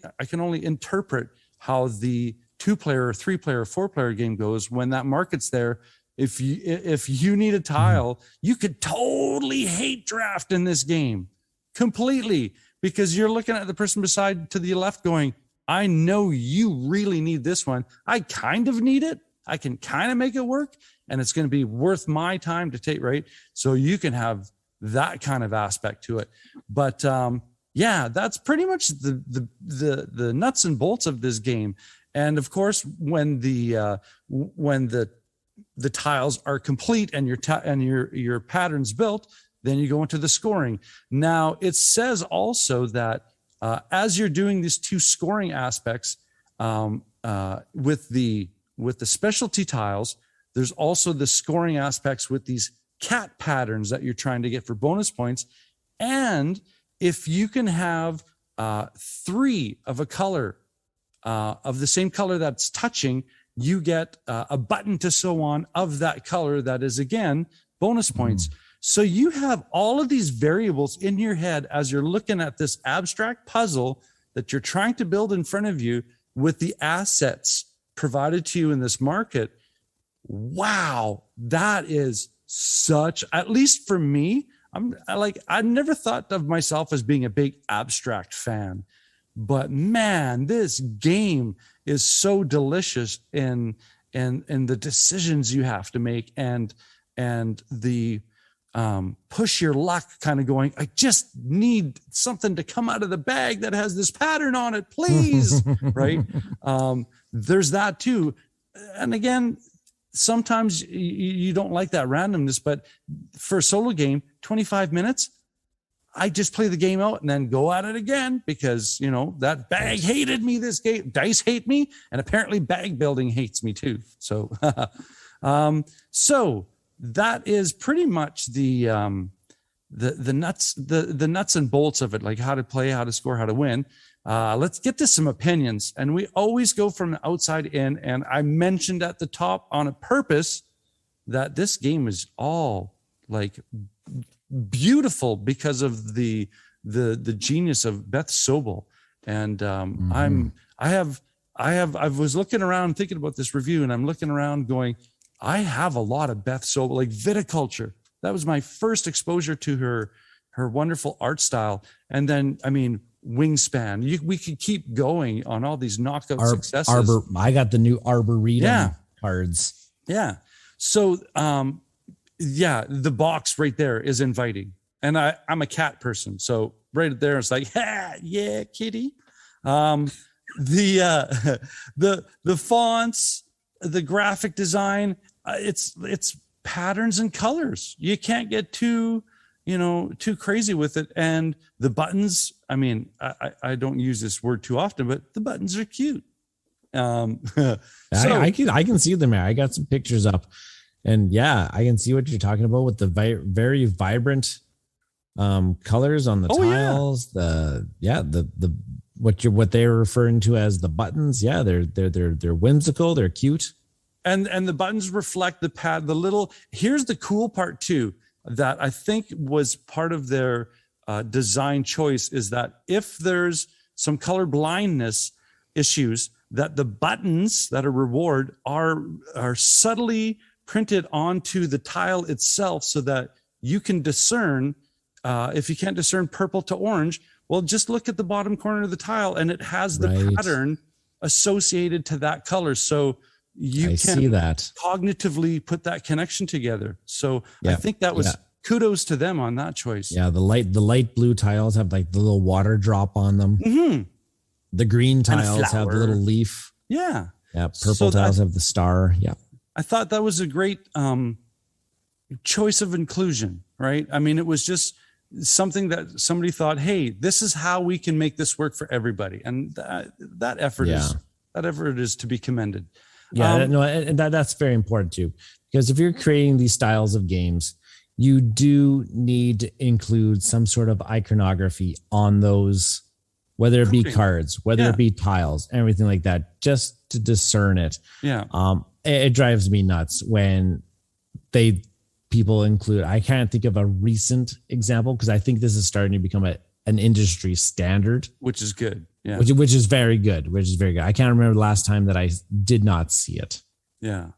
interpret how the 2-player or 3-player or 4-player game goes when that market's there. If you need a tile, you could totally hate draft in this game completely, because you're looking at the person beside to the left going, I know you really need this one. I kind of need it. I can kind of make it work, and it's going to be worth my time to take, right? So you can have that kind of aspect to it. But that's pretty much the nuts and bolts of this game. And of course, when the tiles are complete and your pattern's built, then you go into the scoring. Now, it says also that as you're doing these 2 scoring aspects, with the specialty tiles, there's also the scoring aspects with these cat patterns that you're trying to get for bonus points. And if you can have 3 of a color, of the same color that's touching, you get a button to sew on of that color that is, again, bonus points. So you have all of these variables in your head as you're looking at this abstract puzzle that you're trying to build in front of you with the assets provided to you in this market. Wow, that is such, at least for me, I never thought of myself as being a big abstract fan, but man, this game is so delicious in the decisions you have to make and the push your luck kind of going, I just need something to come out of the bag that has this pattern on it, please. Right. There's that too. And again, sometimes you don't like that randomness, but for a solo game, 25 minutes, I just play the game out and then go at it again because, that bag hated me this game. Dice hate me. And apparently bag building hates me too. So, so that is pretty much the nuts, the nuts and bolts of it, like how to play, how to score, how to win. Let's get to some opinions. And we always go from the outside in. And I mentioned at the top on a purpose that this game is all like beautiful because of the genius of Beth Sobel. And I was looking around thinking about this review, and I'm looking around going, I have a lot of Beth Sobel, like viticulture. That was my first exposure to her wonderful art style. And then, Wingspan. We could keep going on all these knockout successes. I got the new Arboretum cards. Yeah. So, the box right there is inviting. And I'm a cat person. So right there, it's like, yeah, kitty. The fonts, the graphic design, it's patterns and colors. You can't get too crazy with it. And the buttons, I don't use this word too often, but the buttons are cute. I can see them. I got some pictures up, and I can see what you're talking about with the very vibrant colors on the tiles. The what they're referring to as the buttons. Yeah, they're whimsical. They're cute. And the buttons reflect the little. Here's the cool part too, that I think was part of their design choice, is that if there's some color blindness issues, that the buttons that are reward are subtly printed onto the tile itself, so that you can discern. If you can't discern purple to orange, well, just look at the bottom corner of the tile, and it has the pattern associated to that color. So you can see that cognitively put that connection together. So I think that was kudos to them on that choice. Yeah, the light blue tiles have like the little water drop on them. Mm-hmm. The green tiles have the little leaf. Yeah. Yeah. Purple tiles have the star. Yeah. I thought that was a great choice of inclusion, right? It was just something that somebody thought, hey, this is how we can make this work for everybody. And that effort is to be commended. Yeah, and that's very important too, because if you're creating these styles of games, you do need to include some sort of iconography on those, whether it be cards, whether it be tiles, everything like that, just to discern it. Yeah. It drives me nuts when people include. I can't think of a recent example, because I think this is starting to become an industry standard, which is good. Yeah. Which is very good. I can't remember the last time that I did not see it. Yeah.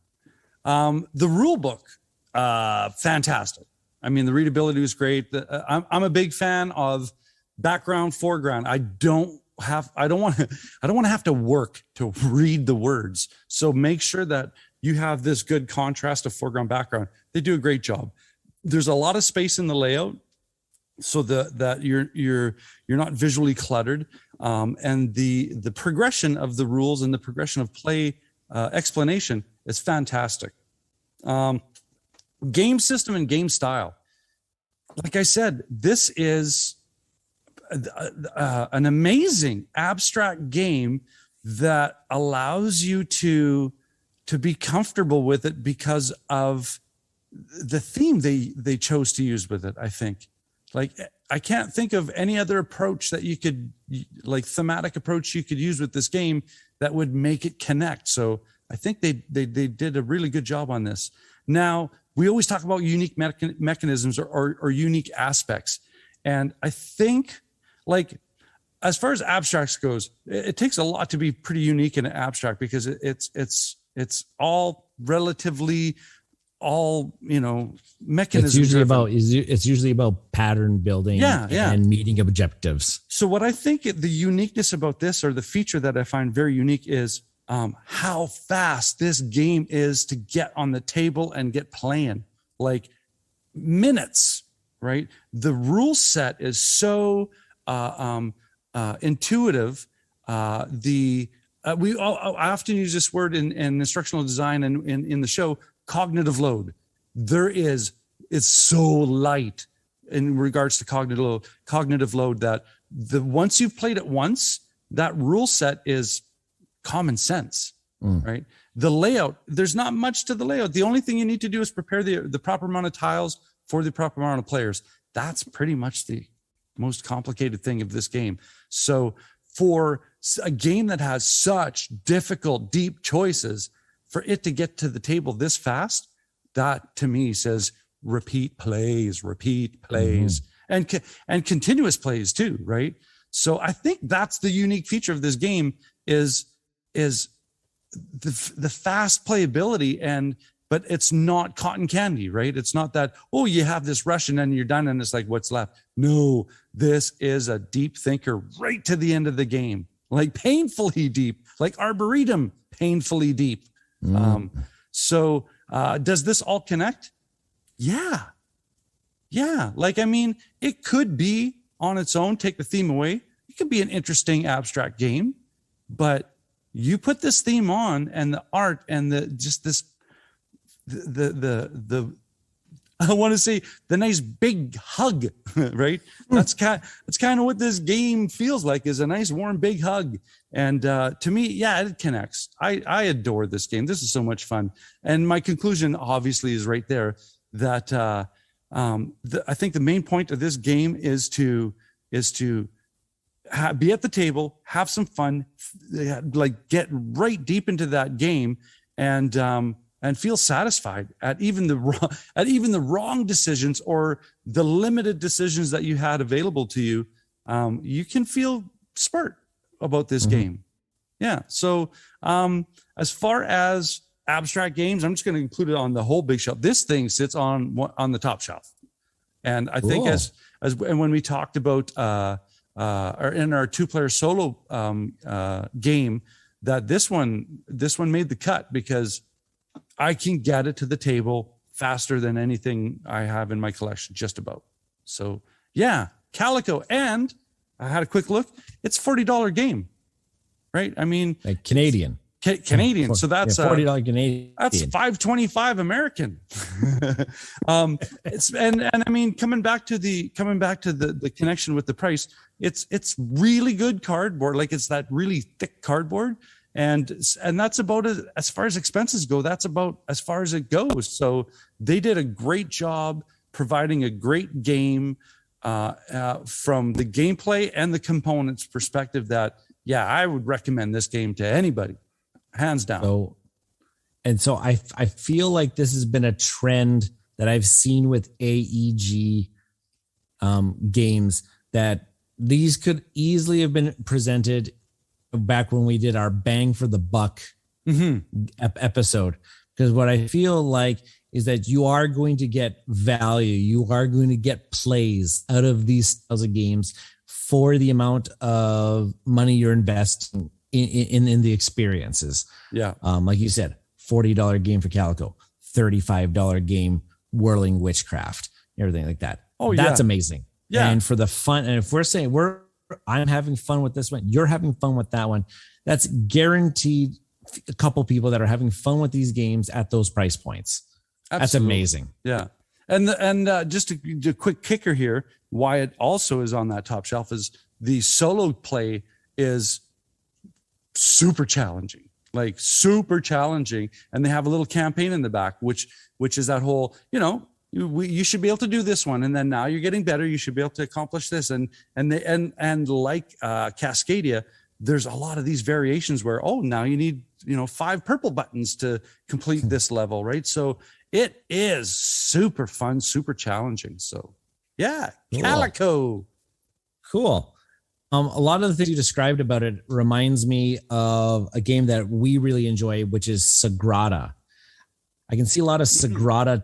The rule book, fantastic. The readability was great. I'm a big fan of background, foreground. I don't want to have to work to read the words. So make sure that you have this good contrast of foreground, background. They do a great job. There's a lot of space in the layout, so that you're not visually cluttered. And the progression of the rules and the progression of play explanation is fantastic. Game system and game style. Like I said, this is an amazing abstract game that allows you to be comfortable with it because of the theme they chose to use with it. I think, like, I can't think of any other approach that you could, like, thematic approach you could use with this game that would make it connect. So I think they did a really good job on this. Now, we always talk about unique mechanisms or unique aspects. And I think, like, as far as abstracts goes, it takes a lot to be pretty unique in an abstract, because it's all relatively mechanisms. It's usually about pattern building and meeting objectives. So what I think the uniqueness about this, or the feature that I find very unique, is how fast this game is to get on the table and get playing. Like, minutes, right? The rule set is so intuitive. I often use this word in instructional design and in the show, cognitive load. It's so light in regards to cognitive load that once you've played it once, that rule set is common sense, right? The layout, there's not much to the layout. The only thing you need to do is prepare the proper amount of tiles for the proper amount of players. That's pretty much the most complicated thing of this game. So for a game that has such difficult, deep choices, for it to get to the table this fast, that to me says repeat plays, and continuous plays too, right? So I think that's the unique feature of this game is the fast playability, but it's not cotton candy, right? It's not that, oh, you have this rush and then you're done and it's like, what's left? No, this is a deep thinker right to the end of the game, like painfully deep, like Arboretum, painfully deep. So does this all connect? Yeah. Like, I mean, it could be on its own, take the theme away. It could be an interesting abstract game, but you put this theme on and the art and the I want to say the nice big hug, right? That's kind of what this game feels like, is a nice warm big hug. And to me, yeah, it connects. I adore this game. This is so much fun. And my conclusion obviously is right there, that I think the main point of this game is to be at the table, have some fun, like get right deep into that game, and feel satisfied at even the wrong decisions or the limited decisions that you had available to you. You can feel smart about this game. Yeah. So as far as abstract games, I'm just going to include it on the whole big shelf. This thing sits on the top shelf, and I think and when we talked about or in our 2-player solo game, that this one made the cut, because I can get it to the table faster than anything I have in my collection, just about. So yeah, Calico. And I had a quick look. It's $40 game, right? I mean, like Canadian. Canadian. So that's $40 Canadian. That's $5.25 American. It's and I mean, coming back to the connection with the price, it's really good cardboard. Like, it's that really thick cardboard. And that's about as far as expenses go. That's about as far as it goes. So they did a great job providing a great game from the gameplay and the components perspective. That, yeah, I would recommend this game to anybody, hands down. So I feel like this has been a trend that I've seen with AEG games, that these could easily have been presented back when we did our bang for the buck episode. Because what I feel like is that you are going to get value, you are going to get plays out of these styles of games for the amount of money you're investing in the experiences. Yeah. Like you said, $40 game for Calico, $35 game Whirling Witchcraft, everything like that. Oh, that's amazing. Yeah. And for the fun, and if we're saying I'm having fun with this one, you're having fun with that one, that's guaranteed a couple people that are having fun with these games at those price points. Absolutely. That's amazing. Yeah. And just a quick kicker here, why it also is on that top shelf, is the solo play is super challenging, like super challenging. And they have a little campaign in the back, which is that whole, you should be able to do this one, and then now you're getting better. You should be able to accomplish this, and like Cascadia, there's a lot of these variations where now you need 5 purple buttons to complete this level, right? So it is super fun, super challenging. So yeah, cool. Calico, cool. A lot of the things you described about it reminds me of a game that we really enjoy, which is Sagrada. I can see a lot of Sagrada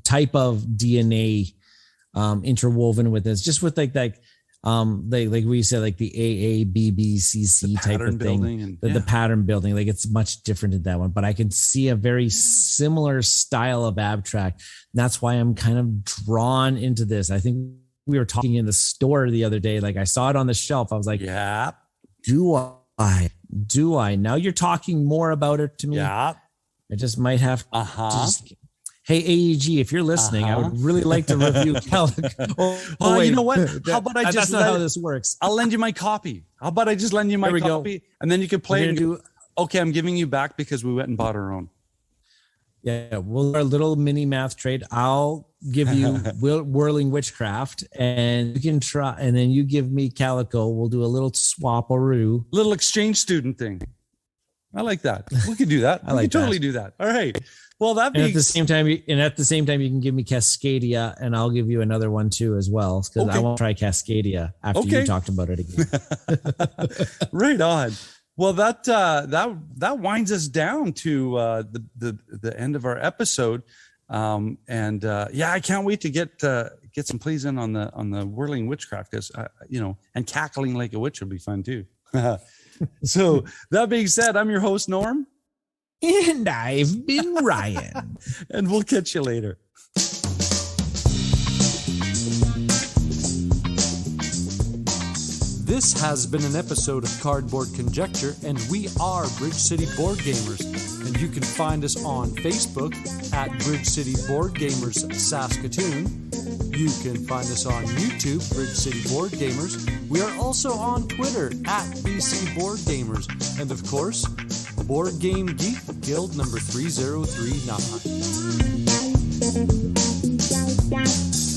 type of DNA interwoven with this, just with like we said, like the AABBCC type of thing, the pattern building. Like it's much different than that one, but I can see a very similar style of abstract. And that's why I'm kind of drawn into this. I think we were talking in the store the other day. Like I saw it on the shelf. I was like, yeah, do I? Now you're talking more about it to me. Yeah. I just might have hey, AEG, if you're listening, I would really like to review Calico. Wait, you know what? How about I just that's not how this works. I'll lend you my copy. How about I just lend you my copy and then you can play it. Okay, I'm giving you back because we went and bought our own. Yeah, we'll do a little mini math trade. I'll give you Whirling Witchcraft and you can try, and then you give me Calico. We'll do a little swap-a-roo. Little exchange student thing. I like that. We could do that. I can totally do that. All right. Well, that means at the same time, you can give me Cascadia, and I'll give you another one too as well, because I want to try Cascadia after you talked about it again. Right on. Well, that winds us down to the end of our episode, I can't wait to get some plays in on the Whirling Witchcraft, because and cackling like a witch would be fun too. So that being said, I'm your host, Norm. And I've been Ryan. And we'll catch you later. This has been an episode of Cardboard Conjecture, and we are Bridge City Board Gamers. And you can find us on Facebook at Bridge City Board Gamers Saskatoon. You can find us on YouTube, Bridge City Board Gamers. We are also on Twitter at BCboardgamers. And of course, Board Game Geek Guild number 3039.